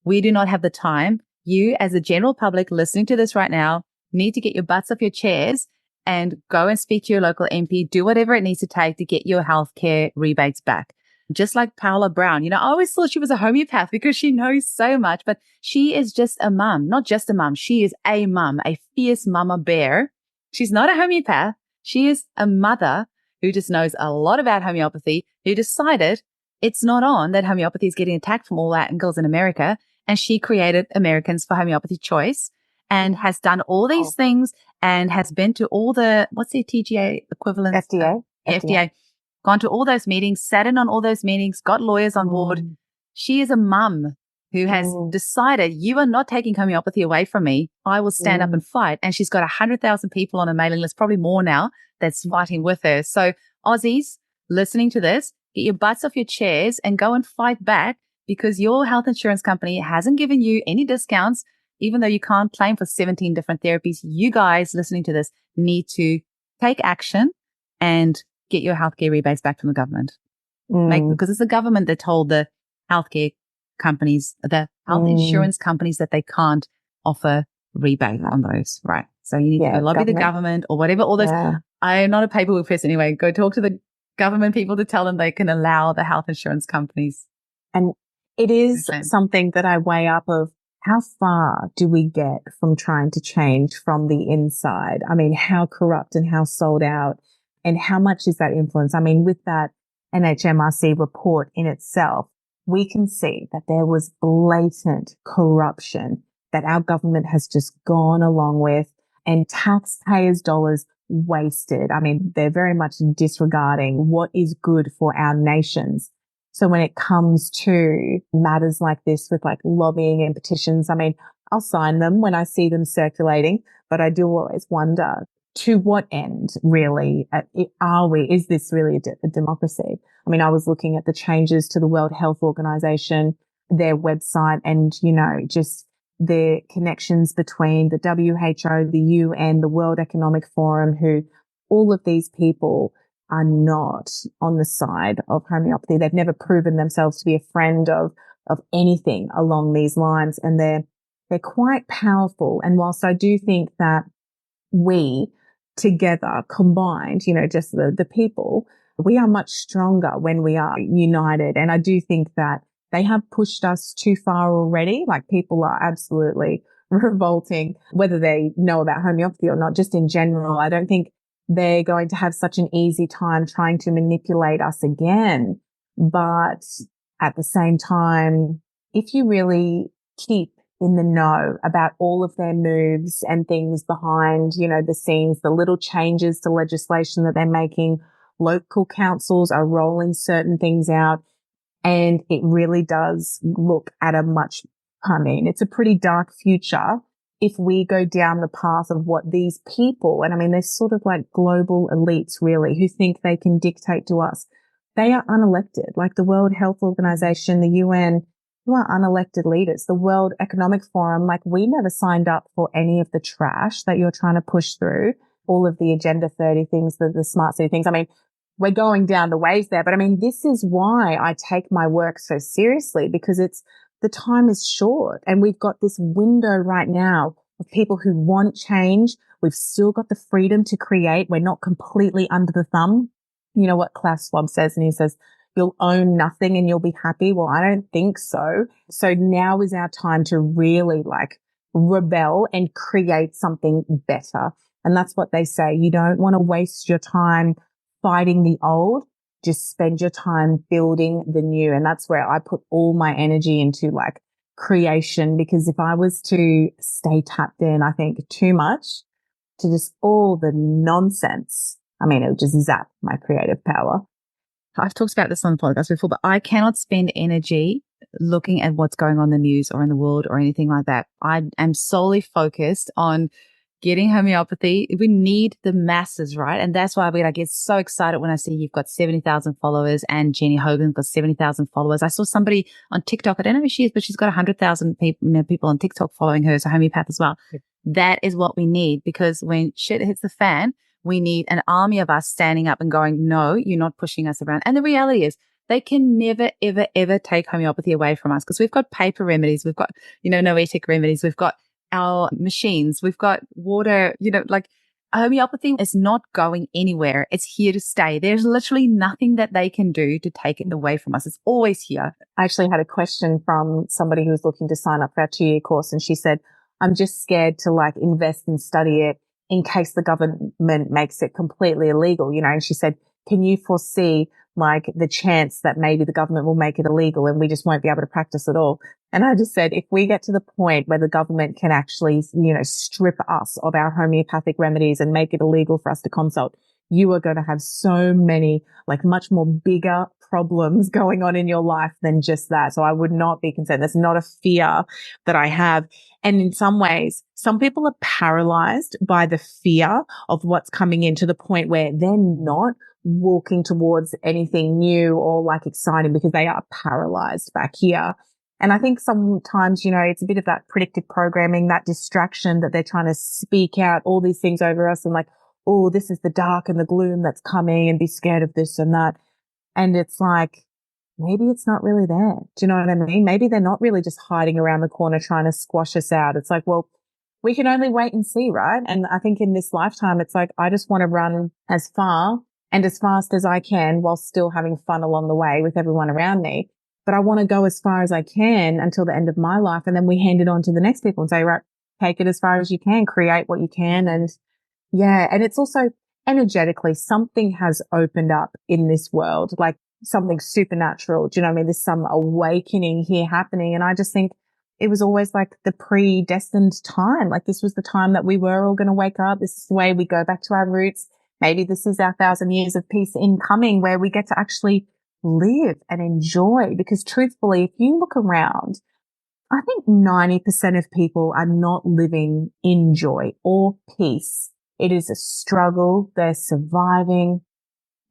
we do not have the time. You as the general public listening to this right now need to get your butts off your chairs and go and speak to your local MP, do whatever it needs to take to get your healthcare rebates back. Just like Paula Brown, I always thought she was a homeopath because she knows so much, but she is just a mum, not just a mum. She is a mum, a fierce mama bear. She's not a homeopath. She is a mother who just knows a lot about homeopathy, who decided it's not on that homeopathy is getting attacked from all angles in America. And she created Americans for Homeopathy Choice and has done all these things and has been to all the, what's the TGA equivalent? FDA. Gone to all those meetings, sat in on all those meetings, got lawyers on board. She is a mum who has decided, you are not taking homeopathy away from me. I will stand up and fight. And she's got 100,000 people on a mailing list, probably more now, that's fighting with her. So Aussies listening to this, get your butts off your chairs and go and fight back because your health insurance company hasn't given you any discounts, even though you can't claim for 17 different therapies. You guys listening to this need to take action and get your healthcare rebates back from the government. Because it's the government that told the healthcare companies, the health insurance companies, that they can't offer rebate on those, right? So you need to go lobby the government or whatever. All those. I'm not a paperwork person anyway. Go talk to the government people to tell them they can allow the health insurance companies. And it is something that I weigh up of how far do we get from trying to change from the inside? I mean, how corrupt and how sold out, and how much is that influence? I mean, with that NHMRC report in itself, we can see that there was blatant corruption that our government has just gone along with, and taxpayers' dollars wasted. I mean, they're very much disregarding what is good for our nations. So when it comes to matters like this with like lobbying and petitions, I mean, I'll sign them when I see them circulating, but I do always wonder, to what end really is this really a democracy? I mean, I was looking at the changes to the World Health Organization, their website, and, you know, just the connections between the WHO, the UN, the World Economic Forum, who all of these people are not on the side of homeopathy. They've never proven themselves to be a friend of anything along these lines. And they're quite powerful. And whilst I do think that we together combined, you know, just the people, we are much stronger when we are united. And I do think that they have pushed us too far already. Like, people are absolutely revolting, whether they know about homeopathy or not, just in general. I don't think they're going to have such an easy time trying to manipulate us again. But at the same time, if you really keep in the know about all of their moves and things behind, you know, the scenes, the little changes to legislation that they're making, local councils are rolling certain things out. And it really does look at it's a pretty dark future if we go down the path of what these people, and I mean, they're sort of like global elites really, who think they can dictate to us. They are unelected, like the World Health Organization, the UN, who are unelected leaders. The World Economic Forum, like, we never signed up for any of the trash that you're trying to push through, all of the Agenda 30 things, the smart city things. I mean, we're going down the waves there, but I mean, this is why I take my work so seriously, because the time is short, and we've got this window right now of people who want change. We've still got the freedom to create. We're not completely under the thumb. You know what Klaus Schwab says, and he says, you'll own nothing and you'll be happy. Well, I don't think so. So now is our time to really like rebel and create something better. And that's what they say. You don't want to waste your time fighting the old. Just spend your time building the new. And that's where I put all my energy into, like, creation, because if I was to stay tapped in, I think, too much to just all the nonsense, I mean, it would just zap my creative power. I've talked about this on the podcast before, but I cannot spend energy looking at what's going on in the news or in the world or anything like that. I am solely focused on getting homeopathy. We need the masses, right? And that's why I get so excited when I see you've got 70,000 followers and Jenny Hogan's got 70,000 followers. I saw somebody on TikTok, I don't know who she is, but she's got 100,000 people on TikTok following her as a homeopath as well. Yeah. That is what we need, because when shit hits the fan, we need an army of us standing up and going, no, you're not pushing us around. And the reality is, they can never, ever, ever take homeopathy away from us, because we've got paper remedies. We've got, noetic remedies. We've got our machines. We've got water, like homeopathy is not going anywhere. It's here to stay. There's literally nothing that they can do to take it away from us. It's always here. I actually had a question from somebody who was looking to sign up for our 2-year course. And she said, I'm just scared to invest and study it in case the government makes it completely illegal, and she said, can you foresee the chance that maybe the government will make it illegal and we just won't be able to practice at all? And I just said, if we get to the point where the government can actually, strip us of our homeopathic remedies and make it illegal for us to consult, you are going to have so many, much more bigger problems going on in your life than just that. So I would not be concerned. That's not a fear that I have. And in some ways, some people are paralyzed by the fear of what's coming in, to the point where they're not walking towards anything new or like exciting because they are paralyzed back here. And I think sometimes, it's a bit of that predictive programming, that distraction that they're trying to speak out all these things over us and like, oh, this is the dark and the gloom that's coming and be scared of this and that. And it's like, maybe it's not really there. Do you know what I mean? Maybe they're not really just hiding around the corner trying to squash us out. It's like, well, we can only wait and see, right? And I think in this lifetime, it's like, I just want to run as far and as fast as I can while still having fun along the way with everyone around me. But I want to go as far as I can until the end of my life. And then we hand it on to the next people and say, right, take it as far as you can, create what you can. And yeah. And it's also energetically something has opened up in this world, like something supernatural. Do you know what I mean? There's some awakening here happening. And I just think it was always like the predestined time. Like this was the time that we were all going to wake up. This is the way we go back to our roots. Maybe this is our 1,000 years of peace incoming where we get to actually live and enjoy. Because truthfully, if you look around, I think 90% of people are not living in joy or peace. It is a struggle. They're surviving.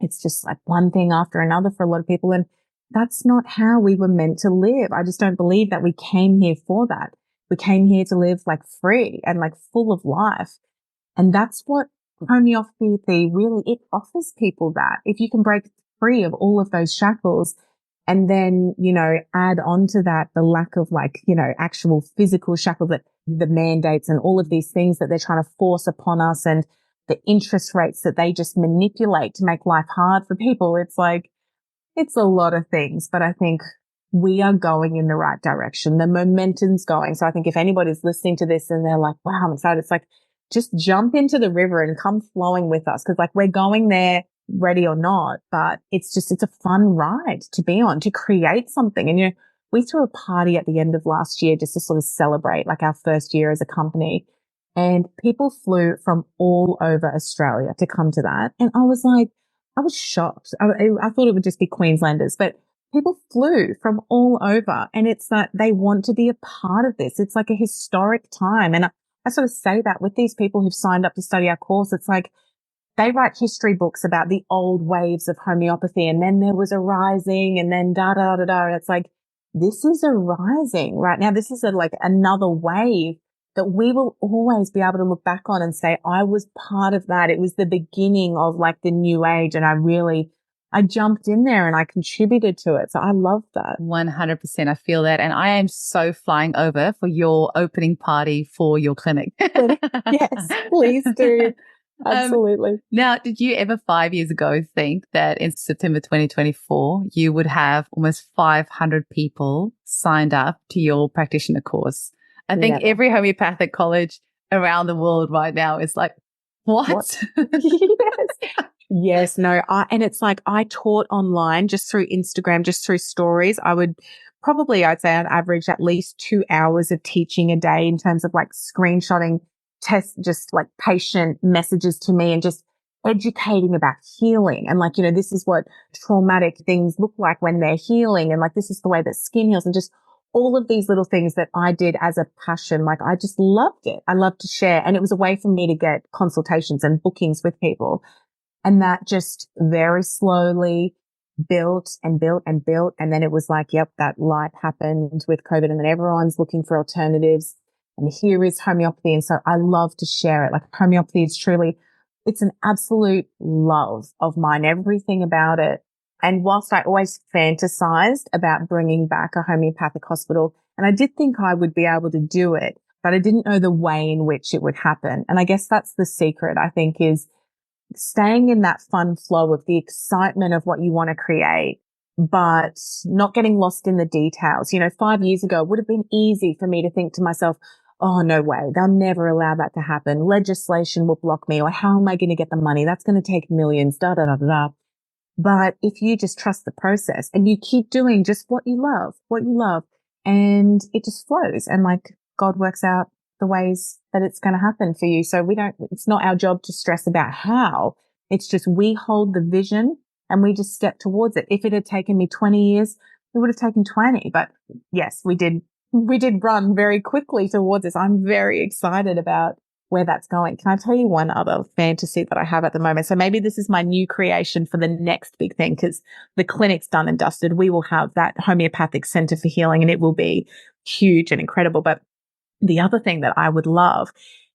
It's just like one thing after another for a lot of people. And that's not how we were meant to live. I just don't believe that we came here for that. We came here to live like free and like full of life. And that's what homeopathy really, it offers people that. If you can break free of all of those shackles and then, add on to that the lack of like, actual physical shackles, that the mandates and all of these things that they're trying to force upon us and the interest rates that they just manipulate to make life hard for people. It's like, it's a lot of things, but I think we are going in the right direction. The momentum's going. So I think if anybody's listening to this and they're like, wow, I'm excited, it's like, just jump into the river and come flowing with us. Cause like we're going there ready or not, but it's a fun ride to be on, to create something. And, we threw a party at the end of last year just to sort of celebrate like our first year as a company. And people flew from all over Australia to come to that. And I was shocked. I thought it would just be Queenslanders, but people flew from all over. And it's that they want to be a part of this. It's like a historic time. And I sort of say that with these people who've signed up to study our course. It's like they write history books about the old waves of homeopathy. And then there was a rising and then da, da, da, da. And it's like, this is a rising right now. This is another wave that we will always be able to look back on and say, I was part of that. It was the beginning of like the new age. And I jumped in there and I contributed to it. So I love that. 100%. I feel that. And I am so flying over for your opening party for your clinic. Yes, please do. Absolutely. Now, did you ever 5 years ago think that in September 2024, you would have almost 500 people signed up to your practitioner course? I think every homeopathic college around the world right now is like, what? Yes. No. And it's like I taught online just through Instagram, just through stories. I'd say on average at least 2 hours of teaching a day in terms of like screenshotting just like patient messages to me and just educating about healing. And like, this is what traumatic things look like when they're healing. And like, this is the way that skin heals and just all of these little things that I did as a passion. Like I just loved it. I loved to share. And it was a way for me to get consultations and bookings with people. And that just very slowly built and built and built. And then it was like, yep, that light happened with COVID and then everyone's looking for alternatives. And here is homeopathy. And so I love to share it. Like homeopathy is truly, it's an absolute love of mine, everything about it. And whilst I always fantasized about bringing back a homeopathic hospital, and I did think I would be able to do it, but I didn't know the way in which it would happen. And I guess that's the secret, I think, is staying in that fun flow of the excitement of what you want to create, but not getting lost in the details. 5 years ago, it would have been easy for me to think to myself, oh, no way. They'll never allow that to happen. Legislation will block me, or how am I going to get the money? That's going to take millions, da, da, da, da, da. But if you just trust the process and you keep doing just what you love, and it just flows and like God works out the ways that it's going to happen for you. So it's not our job to stress about how. It's just we hold the vision and we just step towards it. If it had taken me 20 years, it would have taken 20. But yes, we did run very quickly towards this. I'm very excited about where that's going. Can I tell you one other fantasy that I have at the moment? So maybe this is my new creation for the next big thing, because the clinic's done and dusted. We will have that homeopathic center for healing and it will be huge and incredible. But the other thing that I would love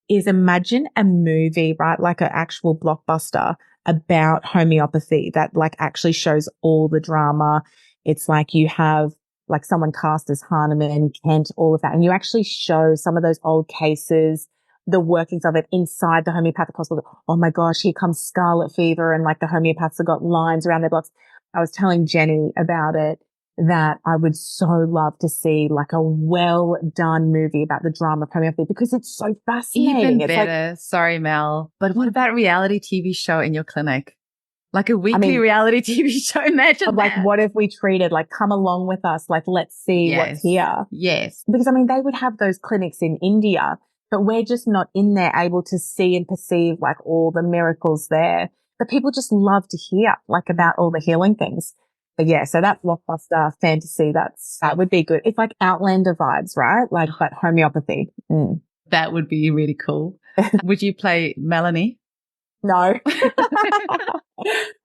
is imagine a movie, right? Like an actual blockbuster about homeopathy that like actually shows all the drama. It's like you have like someone cast as Hahnemann, Kent, all of that. And you actually show some of those old cases, the workings of it inside the homeopathic hospital. Oh my gosh, here comes scarlet fever. And like the homeopaths have got lines around their blocks. I was telling Jenny about it, that I would so love to see like a well done movie about the drama of homeopathy, because it's so fascinating. Even better. Sorry, Mel. But what about reality TV show in your clinic? Like a weekly reality TV show. Imagine like, that. what if we treated like, come along with us? Like, let's see what's here. Yes. Because I mean, they would have those clinics in India, but we're just not in there able to see and perceive like all the miracles there. But people just love to hear like about all the healing things. But yeah, so that blockbuster fantasy, that would be good. It's like Outlander vibes, right? Like, but homeopathy. That would be really cool. Would you play Melanie? No.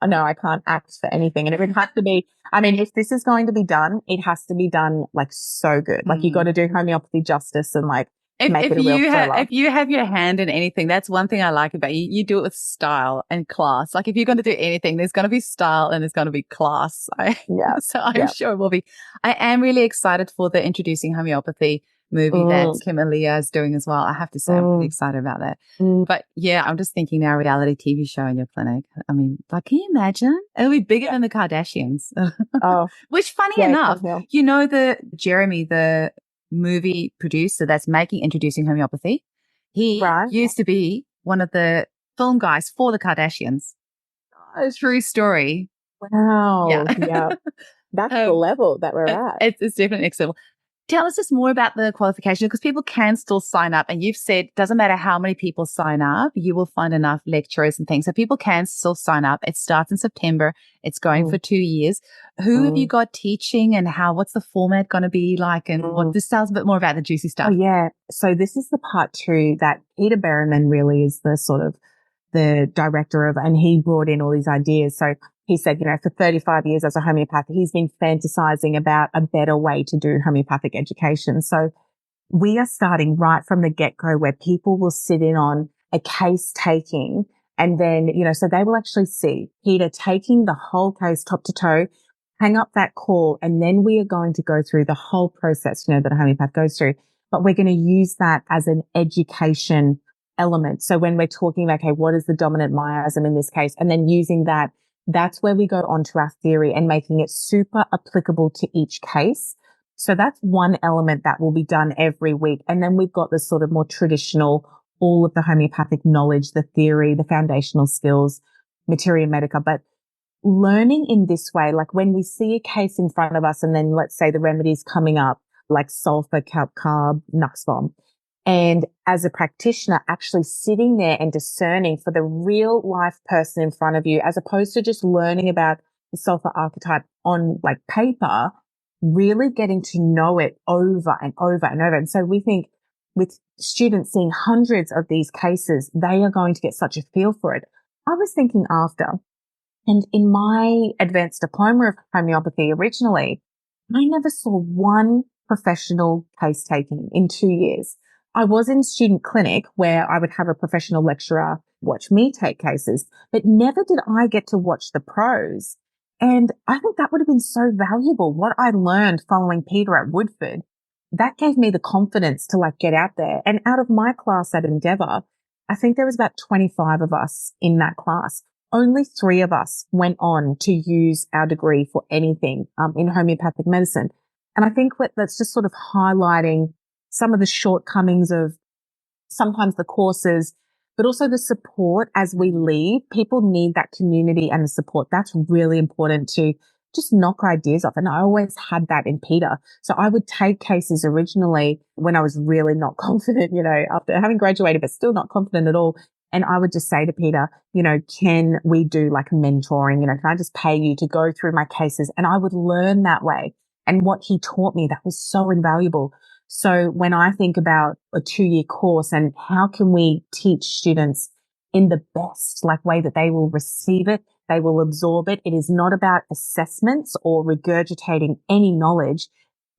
No, I can't act for anything. And it would have to be, I mean, if this is going to be done, it has to be done like so good. Like you got to do homeopathy justice and like make it a real thriller. If you have your hand in anything, that's one thing I like about you. You do it with style and class. Like if you're going to do anything, there's going to be style and there's going to be class. So I'm sure it will be. I am really excited for the Introducing Homeopathy movie that Kim Aaliyah is doing as well. I have to say, I'm really excited about that. But yeah, I'm just thinking now, reality TV show in your clinic. I mean, like, can you imagine? It'll be bigger than the Kardashians. Which, funny enough, you know, Jeremy, the movie producer that's making Introducing Homeopathy, he used to be one of the film guys for the Kardashians. A true story. Wow. Yeah. That's the level that we're at. It's definitely next level. Tell us just more about the qualification, because people can still sign up. And you've said, doesn't matter how many people sign up, you will find enough lecturers and things. So people can still sign up. It starts in September. It's going for 2 years. Who have you got teaching and what's the format going to be like? And this tells a bit more about the juicy stuff. Oh, yeah. So this is the part 2 that Peter Berryman really is the sort of the director of, and he brought in all these ideas. So he said, you know, for 35 years as a homeopath, he's been fantasizing about a better way to do homeopathic education. So we are starting right from the get-go, where people will sit in on a case taking, and then, you know, so they will actually see Peter taking the whole case top to toe, hang up that call, and then we are going to go through the whole process, you know, that a homeopath goes through. But we're going to use that as an education element. So when we're talking about, okay, what is the dominant miasm in this case? And then using that, that's where we go on to our theory and making it super applicable to each case. So that's one element that will be done every week. And then we've got the sort of more traditional, all of the homeopathic knowledge, the theory, the foundational skills, materia medica. But learning in this way, like when we see a case in front of us and then let's say the remedies coming up, like sulfur, carb, nux bomb. And as a practitioner, actually sitting there and discerning for the real life person in front of you, as opposed to just learning about the sulfur archetype on like paper, really getting to know it over and over and over. And so we think with students seeing hundreds of these cases, they are going to get such a feel for it. I was thinking after, and in my advanced diploma of homeopathy originally, I never saw one professional case taking in 2 years. I was in student clinic where I would have a professional lecturer watch me take cases, but never did I get to watch the pros. And I think that would have been so valuable. What I learned following Peter at Woodford, that gave me the confidence to like get out there. And out of my class at Endeavour, I think there was about 25 of us in that class. Only 3 of us went on to use our degree for anything in homeopathic medicine. And I think that's just sort of highlighting some of the shortcomings of sometimes the courses, but also the support as we leave. People need that community and the support. That's really important to just knock ideas off. And I always had that in Peter. So I would take cases originally when I was really not confident, you know, after having graduated, but still not confident at all. And I would just say to Peter, you know, can we do like mentoring? You know, can I just pay you to go through my cases? And I would learn that way. And what he taught me, that was so invaluable. So when I think about a 2-year course and how can we teach students in the best way that they will receive it, they will absorb it. It is not about assessments or regurgitating any knowledge.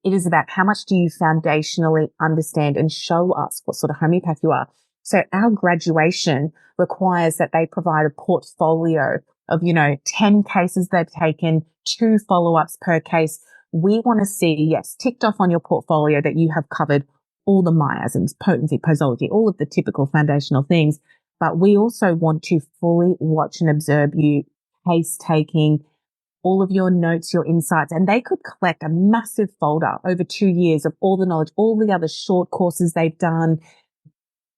It is about how much do you foundationally understand and show us what sort of homeopath you are. So our graduation requires that they provide a portfolio of, 10 cases they've taken, 2 follow-ups per case. We want to see, yes, ticked off on your portfolio that you have covered all the miasms, potency, posology, all of the typical foundational things. But we also want to fully watch and observe you case taking, all of your notes, your insights, and they could collect a massive folder over 2 years of all the knowledge, all the other short courses they've done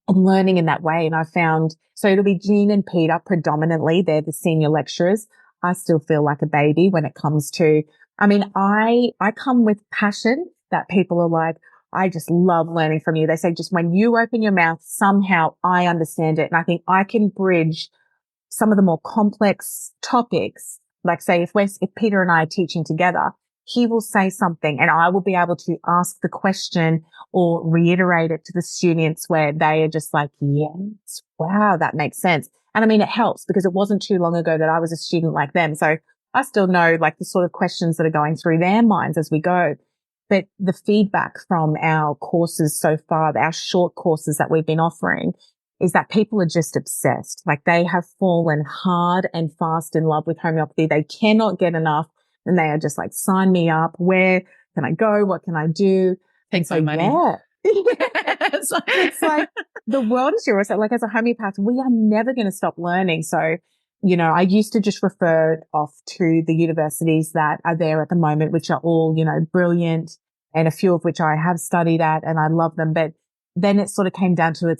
and learning in that way. And I found, so it'll be Jean and Peter predominantly. They're the senior lecturers. I still feel like a baby when it comes to, I come with passion that people are like, I just love learning from you. They say just when you open your mouth, somehow I understand it. And I think I can bridge some of the more complex topics. Like say if Peter and I are teaching together, he will say something and I will be able to ask the question or reiterate it to the students where they are just like, yes, wow, that makes sense. And it helps because it wasn't too long ago that I was a student like them. So I still know the sort of questions that are going through their minds as we go. But the feedback from our courses so far, our short courses that we've been offering, is that people are just obsessed. They have fallen hard and fast in love with homeopathy. They cannot get enough. And they are just sign me up. Where can I go? What can I do? Take my money. Yeah. It's like the world is yours. So as a homeopath, we are never going to stop learning. So, I used to just refer off to the universities that are there at the moment, which are all, brilliant, and a few of which I have studied at and I love them. But then it sort of came down to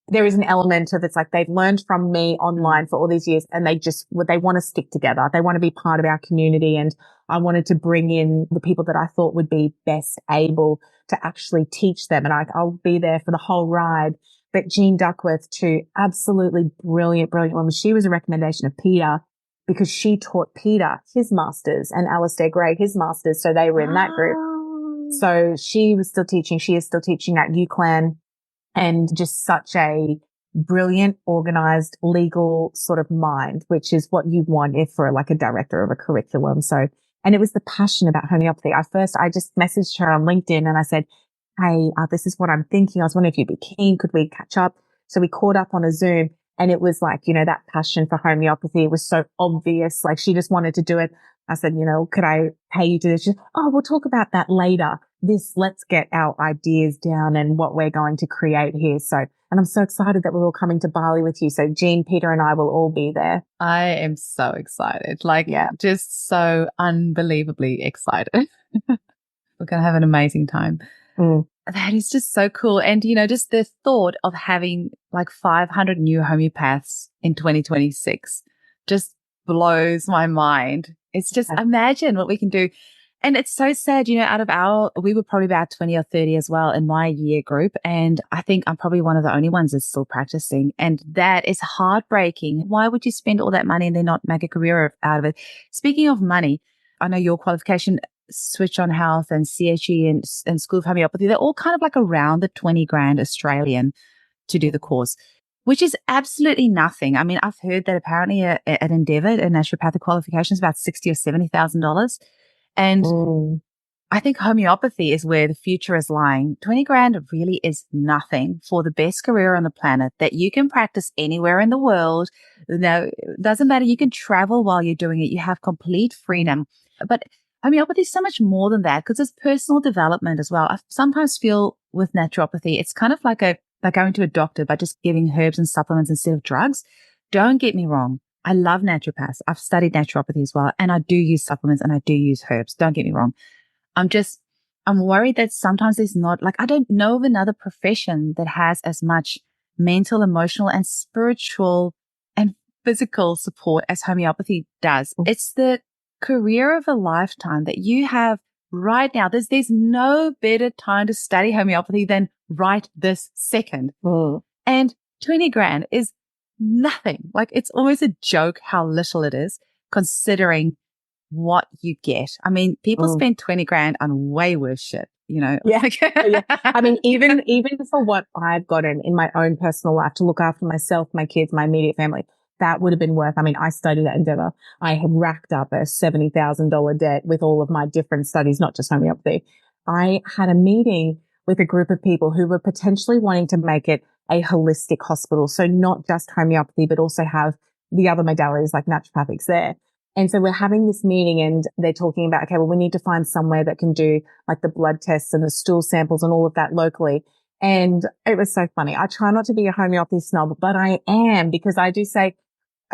there is an element of they've learned from me online for all these years and they want to stick together. They want to be part of our community. And I wanted to bring in the people that I thought would be best able to actually teach them. And I'll be there for the whole ride. But Jean Duckworth too, absolutely brilliant woman. She was a recommendation of Peter because she taught Peter his masters and Alistair Gray his masters. So they were in that group. So she was still teaching. She is still teaching at UCLan. And just such a brilliant, organized, legal sort of mind, which is what you want for a director of a curriculum. So, and it was the passion about homeopathy. I just messaged her on LinkedIn and I said, hey, this is what I'm thinking. I was wondering if you'd be keen. Could we catch up? So we caught up on a Zoom and it was that passion for homeopathy. It was so obvious. She just wanted to do it. I said, could I pay you to do this? She said, oh, we'll talk about that later. Let's get our ideas down and what we're going to create here. So, and I'm so excited that we're all coming to Bali with you. So Jean, Peter and I will all be there. I am so excited. Just so unbelievably excited. We're going to have an amazing time. That is just so cool. And, just the thought of having 500 new homeopaths in 2026 just blows my mind. It's just imagine what we can do. And it's so sad, we were probably about 20 or 30 as well in my year group. And I think I'm probably one of the only ones that's still practicing. And that is heartbreaking. Why would you spend all that money and then not make a career out of it? Speaking of money, I know your qualification, Switch on Health and CHE and School of Homeopathy, they're all kind of around the 20 grand Australian to do the course, which is absolutely nothing. I've heard that apparently at Endeavour, a naturopathic qualification is about $60,000 or $70,000. And I think homeopathy is where the future is lying. 20 grand really is nothing for the best career on the planet that you can practice anywhere in the world. No, it doesn't matter. You can travel while you're doing it. You have complete freedom. But homeopathy is so much more than that because it's personal development as well. I sometimes feel with naturopathy, it's kind of like going to a doctor by just giving herbs and supplements instead of drugs. Don't get me wrong. I love naturopaths. I've studied naturopathy as well. And I do use supplements and I do use herbs. Don't get me wrong. I'm worried that sometimes there's not, I don't know of another profession that has as much mental, emotional, and spiritual and physical support as homeopathy does. It's the career of a lifetime that you have right now. There's no better time to study homeopathy than right this second. And 20 grand is nothing. It's always a joke how little it is considering what you get. I mean, people Mm. spend 20 grand on way worse shit, you know? Yeah. Yeah. I mean, even for what I've gotten in my own personal life to look after myself, my kids, my immediate family, that would have been worth, I mean, I studied at Endeavour. I had racked up a $70,000 debt with all of my different studies, not just homeopathy. I had a meeting with a group of people who were potentially wanting to make it a holistic hospital. So not just homeopathy, but also have the other modalities like naturopathics there. And so we're having this meeting and they're talking about, okay, well, we need to find somewhere that can do like the blood tests and the stool samples and all of that locally. And it was so funny. I try not to be a homeopathy snob, but I am, because I do say,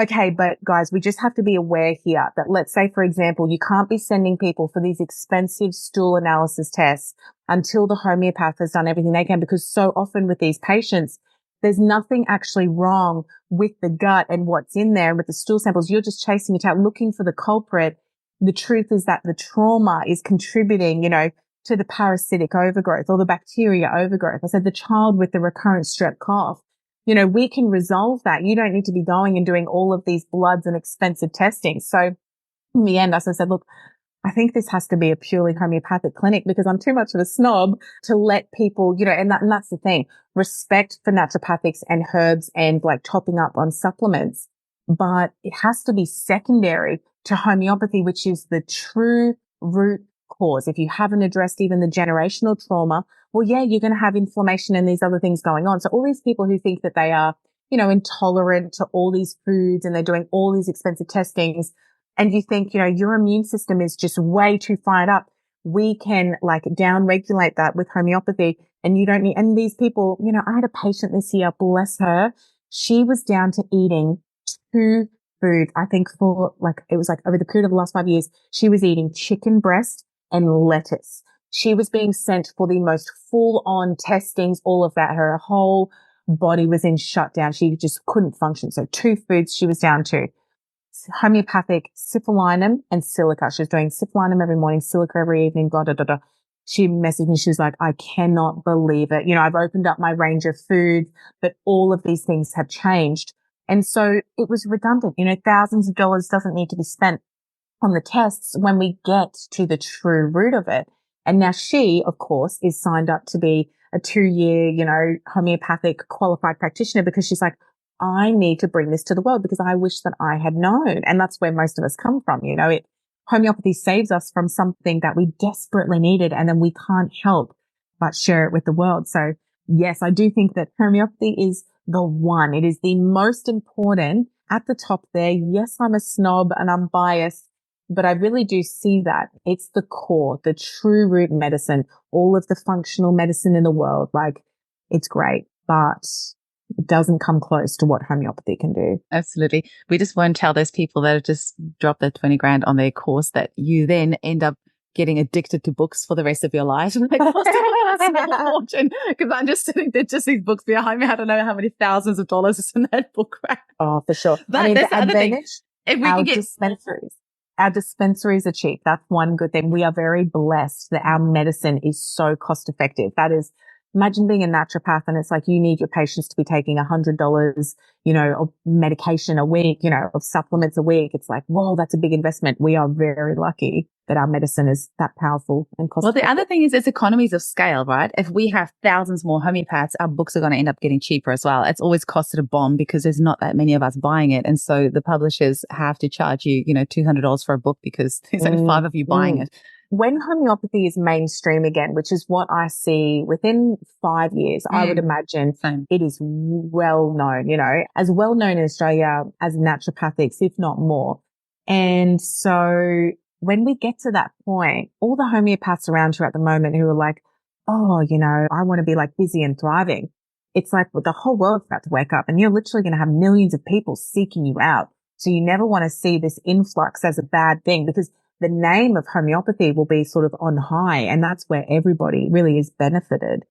okay, but guys, we just have to be aware here that, let's say, for example, you can't be sending people for these expensive stool analysis tests until the homeopath has done everything they can, because so often with these patients, there's nothing actually wrong with the gut and what's in there. And with the stool samples, you're just chasing it out, looking for the culprit. The truth is that the trauma is contributing, you know, to the parasitic overgrowth or the bacteria overgrowth. I said the child with the recurrent strep cough, you know, we can resolve that. You don't need to be going and doing all of these bloods and expensive testing. So in the end, as I said, look, I think this has to be a purely homeopathic clinic, because I'm too much of a snob to let people, you know, and that's the thing, respect for naturopathics and herbs and like topping up on supplements, but it has to be secondary to homeopathy, which is the true root cause. If you haven't addressed even the generational trauma, well, yeah, you're going to have inflammation and these other things going on. So all these people who think that they are, you know, intolerant to all these foods and they're doing all these expensive testings, and you think, you know, your immune system is just way too fired up, we can like down regulate that with homeopathy, and you don't need, and these people, you know, I had a patient this year, bless her. She was down to eating 2 foods. I think for like, it was like over the period of the last 5 years, she was eating chicken breast and lettuce. She was being sent for the most full on testings, all of that. Her whole body was in shutdown. She just couldn't function. So 2 foods she was down to: homeopathic cipolinum and silica. She was doing cipolinum every morning, silica every evening, blah, blah, blah, blah. She messaged me. She was like, I cannot believe it. You know, I've opened up my range of foods, but all of these things have changed. And so it was redundant. You know, thousands of dollars doesn't need to be spent on the tests when we get to the true root of it. And now she, of course, is signed up to be a 2-year, you know, homeopathic qualified practitioner, because she's like, I need to bring this to the world because I wish that I had known. And that's where most of us come from. You know, homeopathy saves us from something that we desperately needed, and then we can't help but share it with the world. So yes, I do think that homeopathy is the one. It is the most important at the top there. Yes, I'm a snob and I'm biased, but I really do see that it's the core, the true root medicine, all of the functional medicine in the world. Like, it's great, but it doesn't come close to what homeopathy can do. Absolutely. We just won't tell those people that have just dropped their 20 grand on their course that you then end up getting addicted to books for the rest of your life. Like, fortune, because I'm just sitting there, just these books behind me. I don't know how many thousands of dollars is in that book, right? Oh, for sure. But I mean, that's the the other thing. advantage, If we our can get dispensaries. Our dispensaries are cheap. That's one good thing. We are very blessed that our medicine is so cost effective. That is, imagine being a naturopath and it's like you need your patients to be taking $100, you know, of medication a week, you know, of supplements a week. It's like, whoa, that's a big investment. We are very lucky that our medicine is that powerful and cost effective. Well, the other thing is it's economies of scale, right? If we have thousands more homeopaths, our books are going to end up getting cheaper as well. It's always costed a bomb because there's not that many of us buying it. And so the publishers have to charge you, you know, $200 for a book because there's only 5 of you buying it. When homeopathy is mainstream again, which is what I see within 5 years, I would imagine it is well known, you know, as well known in Australia as naturopathics, if not more. And so when we get to that point, all the homeopaths around here at the moment who are like, oh, you know, I want to be like busy and thriving. It's like, well, the whole world's about to wake up and you're literally going to have millions of people seeking you out. So you never want to see this influx as a bad thing, because the name of homeopathy will be sort of on high, and that's where everybody really is benefited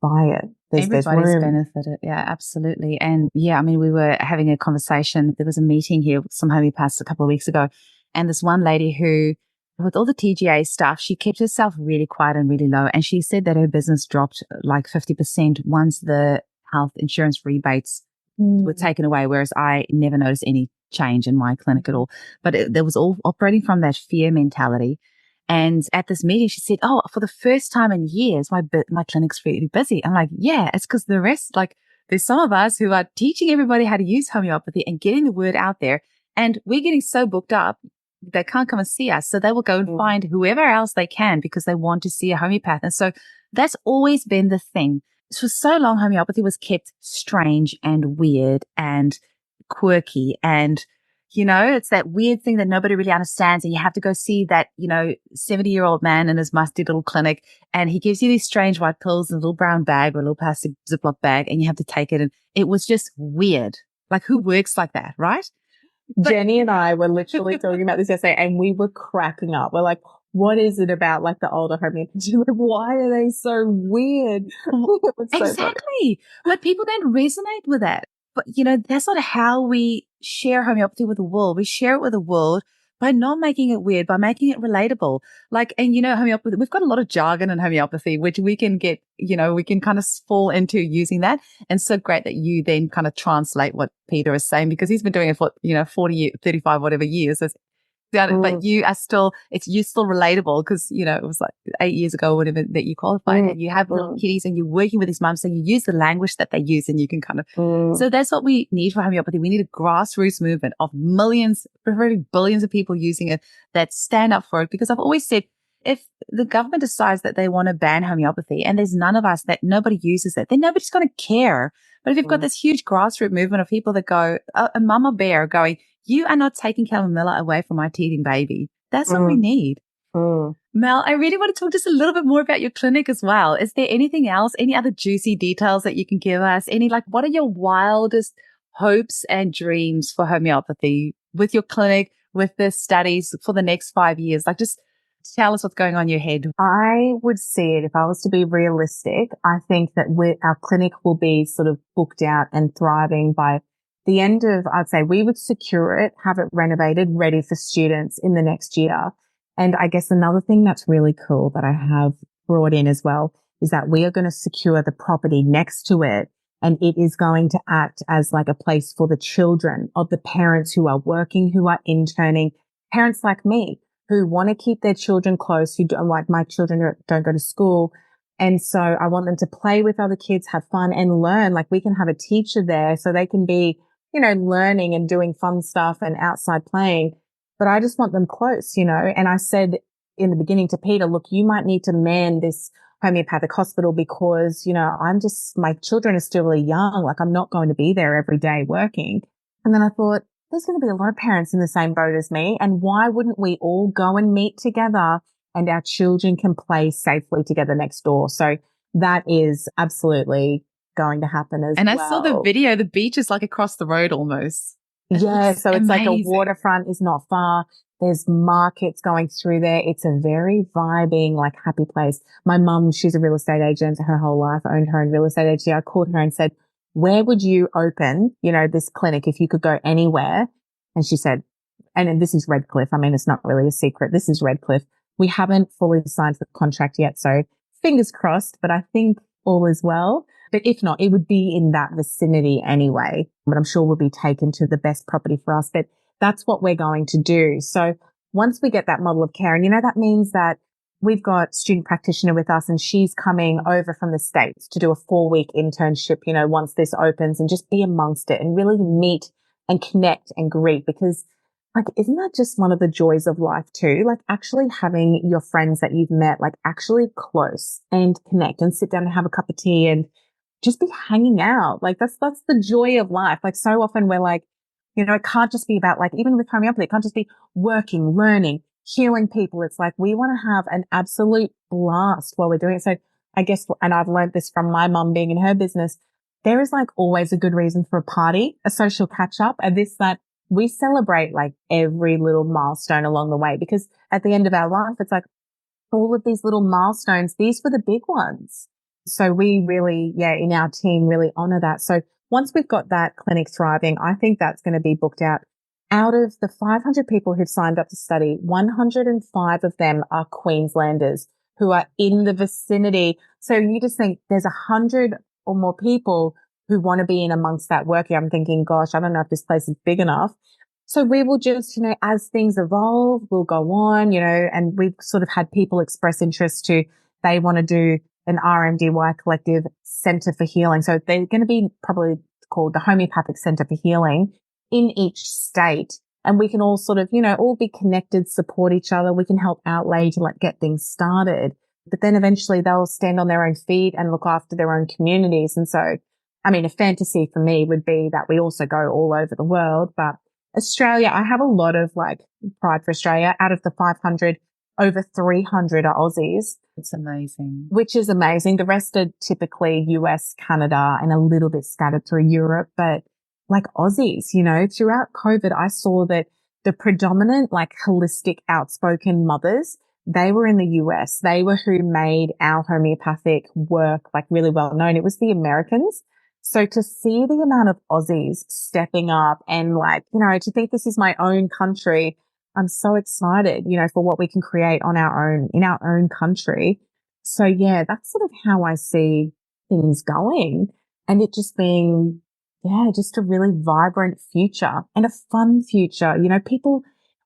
by it. Everybody's benefited. Yeah, absolutely. And yeah, I mean, we were having a conversation. There was a meeting here with some homeopaths a couple of weeks ago, and this one lady who, with all the TGA stuff, she kept herself really quiet and really low. And she said that her business dropped like 50% once the health insurance rebates were taken away, whereas I never noticed any change in my clinic at all. But there was all operating from that fear mentality. And at this meeting, she said, "Oh, for the first time in years, my clinic's really busy." I'm like, "Yeah, it's because the rest, like, there's some of us who are teaching everybody how to use homeopathy and getting the word out there. And we're getting so booked up, they can't come and see us. So they will go and find whoever else they can because they want to see a homeopath." And so that's always been the thing. For so long, homeopathy was kept strange and weird and quirky. And, it's that weird thing that nobody really understands. And you have to go see that, 70-year-old man in his musty little clinic. And he gives you these strange white pills in a little brown bag or a little plastic Ziploc bag. And you have to take it. And it was just weird. Like, who works like that, right? Jenny and I were literally talking about this yesterday and we were cracking up. We're like, what is it about like the older homeopathy? Like, why are they so weird? Exactly. But people don't resonate with that. But, that's not how we share homeopathy with the world. We share it with the world by not making it weird, by making it relatable. Like, and homeopathy, we've got a lot of jargon in homeopathy, which we can get, we can kind of fall into using that. And so great that you then kind of translate what Peter is saying because he's been doing it for, 40, 35, whatever years. But you're still relatable because, it was like 8 years ago or whatever that you qualified and you have little kiddies and you're working with these mums. So you use the language that they use and you can kind of, so that's what we need for homeopathy. We need a grassroots movement of millions, preferably billions of people using it that stand up for it. Because I've always said, if the government decides that they want to ban homeopathy and there's none of us that nobody uses it, then nobody's going to care. But if you've got this huge grassroots movement of people that go, a mama bear going, "You are not taking chamomilla away from my teething baby." That's what we need. Mel, I really want to talk just a little bit more about your clinic as well. Is there anything else, any other juicy details that you can give us? What are your wildest hopes and dreams for homeopathy with your clinic, with the studies for the next 5 years? Like, just tell us what's going on in your head. I would see it, if I was to be realistic, I think that our clinic will be sort of booked out and thriving by the end of, I'd say we would secure it, have it renovated, ready for students in the next year. And I guess another thing that's really cool that I have brought in as well is that we are going to secure the property next to it. And it is going to act as like a place for the children of the parents who are working, who are interning, parents like me who want to keep their children close, who don't, like my children don't go to school. And so I want them to play with other kids, have fun and learn. Like we can have a teacher there so they can be, learning and doing fun stuff and outside playing. But I just want them close, And I said in the beginning to Peter, look, you might need to man this homeopathic hospital because, my children are still really young. Like I'm not going to be there every day working. And then I thought, there's going to be a lot of parents in the same boat as me. And why wouldn't we all go and meet together and our children can play safely together next door? So that is absolutely going to happen as well. And I saw the video, the beach is like across the road almost. Yeah, so it's amazing. Like a waterfront is not far. There's markets going through there. It's a very vibing, like happy place. My mum, she's a real estate agent her whole life, owned her own real estate agency. I called her and said, where would you open, this clinic if you could go anywhere? And she said, and this is Redcliffe. I mean, it's not really a secret. This is Redcliffe. We haven't fully signed the contract yet. So fingers crossed, but I think all is well. But if not, it would be in that vicinity anyway. But I'm sure we'll be taken to the best property for us. But that's what we're going to do. So once we get that model of care, and that means that we've got student practitioner with us and she's coming over from the States to do a 4-week internship, once this opens and just be amongst it and really meet and connect and greet because like, isn't that just one of the joys of life too? Like actually having your friends that you've met, like actually close and connect and sit down and have a cup of tea and just be hanging out. Like that's the joy of life. Like so often we're like, it can't just be about like, even with homeopathy, it can't just be working, learning, healing people. It's like we want to have an absolute blast while we're doing it. So I guess, and I've learned this from my mum being in her business, there is like always a good reason for a party, a social catch up, and that we celebrate like every little milestone along the way because at the end of our life, it's like all of these little milestones, these were the big ones. So we really, in our team really honor that. So once we've got that clinic thriving, I think that's going to be booked out. Out of the 500 people who've signed up to study, 105 of them are Queenslanders who are in the vicinity. So you just think there's 100 or more people who want to be in amongst that working. I'm thinking, gosh, I don't know if this place is big enough. So we will just, as things evolve, we'll go on, and we've sort of had people express interest they want to do an RMDY collective center for healing. So they're going to be probably called the Homeopathic Center for Healing in each state. And we can all sort of, all be connected, support each other. We can help outlay to get things started. But then eventually they'll stand on their own feet and look after their own communities. And so, a fantasy for me would be that we also go all over the world. But Australia, I have a lot of pride for Australia. Out of the 500, over 300 are Aussies. It's amazing. Which is amazing. The rest are typically US, Canada, and a little bit scattered through Europe. But Aussies, throughout COVID, I saw that the predominant holistic outspoken mothers, they were in the US. They were who made our homeopathic work really well known. It was the Americans. So to see the amount of Aussies stepping up and to think this is my own country, I'm so excited, for what we can create in our own country. So yeah, that's sort of how I see things going, and it just being, just a really vibrant future and a fun future.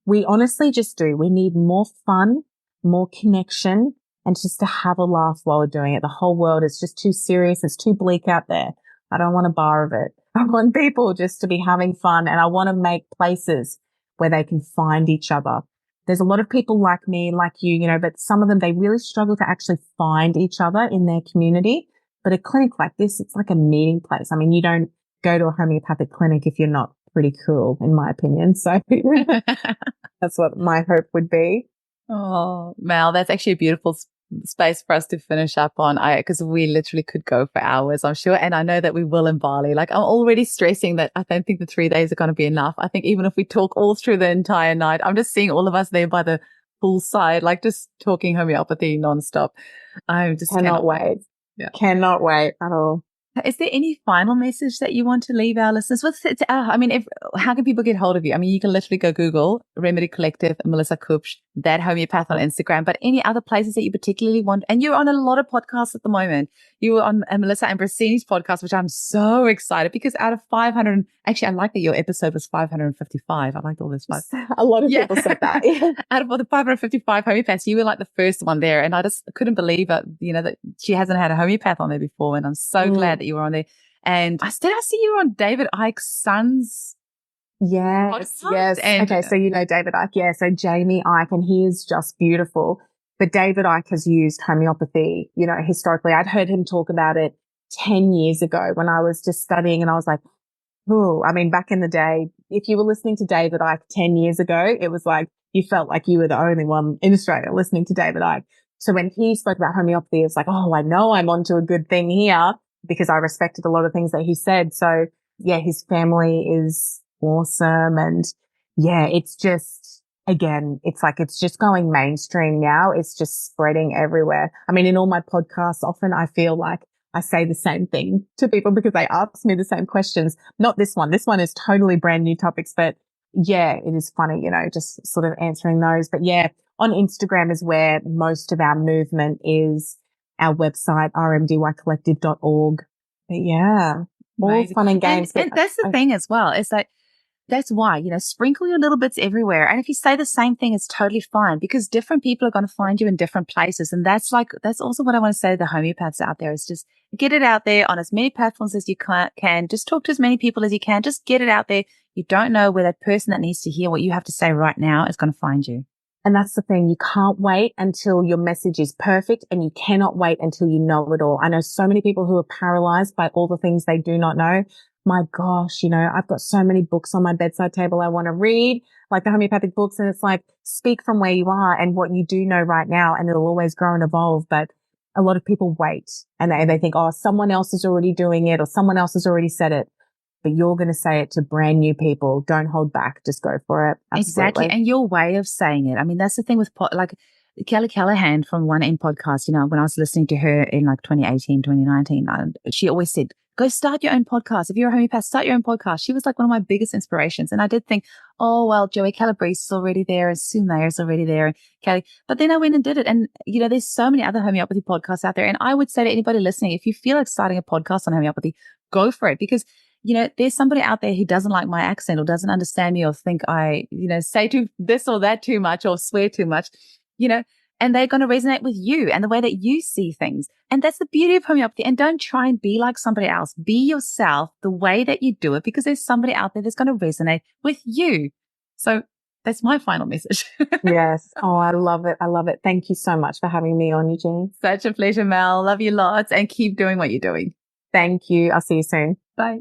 We honestly just do. We need more fun, more connection, and just to have a laugh while we're doing it. The whole world is just too serious. It's too bleak out there. I don't want a bar of it. I want people just to be having fun, and I want to make places where they can find each other. There's a lot of people like me, like you, but some of them, they really struggle to actually find each other in their community. But a clinic like this, it's like a meeting place. You don't go to a homeopathic clinic if you're not pretty cool, in my opinion. So that's what my hope would be. Oh, Mel, that's actually a beautiful space for us to finish up on, because we literally could go for hours, I'm sure. And I know that we will in Bali. I'm already stressing that I don't think the 3 days are going to be enough. I think even if we talk all through the entire night, I'm just seeing all of us there by the poolside, just talking homeopathy nonstop. I just cannot wait. Yeah. Cannot wait at all. Is there any final message that you want to leave our listeners with? How can people get hold of you? You can literally go Google Remedy Collective, Melissa Kupsch, that homeopath on Instagram, but any other places that you particularly want? And you're on a lot of podcasts at the moment. You were on Melissa Ambrosini's podcast, which I'm so excited because out of 500, actually, I like that your episode was 555. I liked all this. A lot of people said that. Out of all the 555 homeopaths, you were the first one there. And I just couldn't believe it, that she hasn't had a homeopath on there before. And I'm so glad that you were on there. And I see you on David Icke's son's podcast? Yes. And, okay, so David Icke. Yeah, so Jamie Icke, and he is just beautiful. But David Icke has used homeopathy, historically. I'd heard him talk about it 10 years ago when I was just studying, and I was like, oh, back in the day, if you were listening to David Icke 10 years ago, it was you felt like you were the only one in Australia listening to David Icke. So when he spoke about homeopathy, it's oh, I know I'm onto a good thing here, because I respected a lot of things that he said. So yeah, his family is awesome. And yeah, it's just, again, it's just going mainstream now. It's just spreading everywhere. In all my podcasts, often I feel like I say the same thing to people because they ask me the same questions. Not this one. This one is totally brand new topics, but yeah, it is funny, just sort of answering those. But yeah, on Instagram is where most of our movement is. Our website, rmdycollective.org. But yeah, all fun and games. And that's the thing as well, is that's why, sprinkle your little bits everywhere. And if you say the same thing, it's totally fine, because different people are going to find you in different places. And that's also what I want to say to the homeopaths out there, is just get it out there on as many platforms as you can. Just talk to as many people as you can. Just get it out there. You don't know where that person that needs to hear what you have to say right now is going to find you. And that's the thing. You can't wait until your message is perfect, and you cannot wait until you know it all. I know so many people who are paralyzed by all the things they do not know. My gosh, I've got so many books on my bedside table I want to read, like the homeopathic books. And it's speak from where you are and what you do know right now, and it'll always grow and evolve. But a lot of people wait, and they think, oh, someone else is already doing it, or someone else has already said it. But you're going to say it to brand new people. Don't hold back. Just go for it. Absolutely. Exactly. And your way of saying it. That's the thing with Kelly Callahan from One End podcast, when I was listening to her in 2018, 2019, she always said, go start your own podcast. If you're a homeopath, start your own podcast. She was one of my biggest inspirations. And I did think, oh, well, Joey Calabrese is already there, and Sue Mayer is already there, and Kelly. But then I went and did it. And, there's so many other homeopathy podcasts out there. And I would say to anybody listening, if you feel like starting a podcast on homeopathy, go for it, because there's somebody out there who doesn't like my accent or doesn't understand me or think I, say this or that too much or swear too much, and they're going to resonate with you and the way that you see things. And that's the beauty of homeopathy. And don't try and be like somebody else. Be yourself the way that you do it, because there's somebody out there that's going to resonate with you. So that's my final message. Yes. Oh, I love it. I love it. Thank you so much for having me on, Eugenie. Such a pleasure, Mel. Love you lots and keep doing what you're doing. Thank you. I'll see you soon. Bye.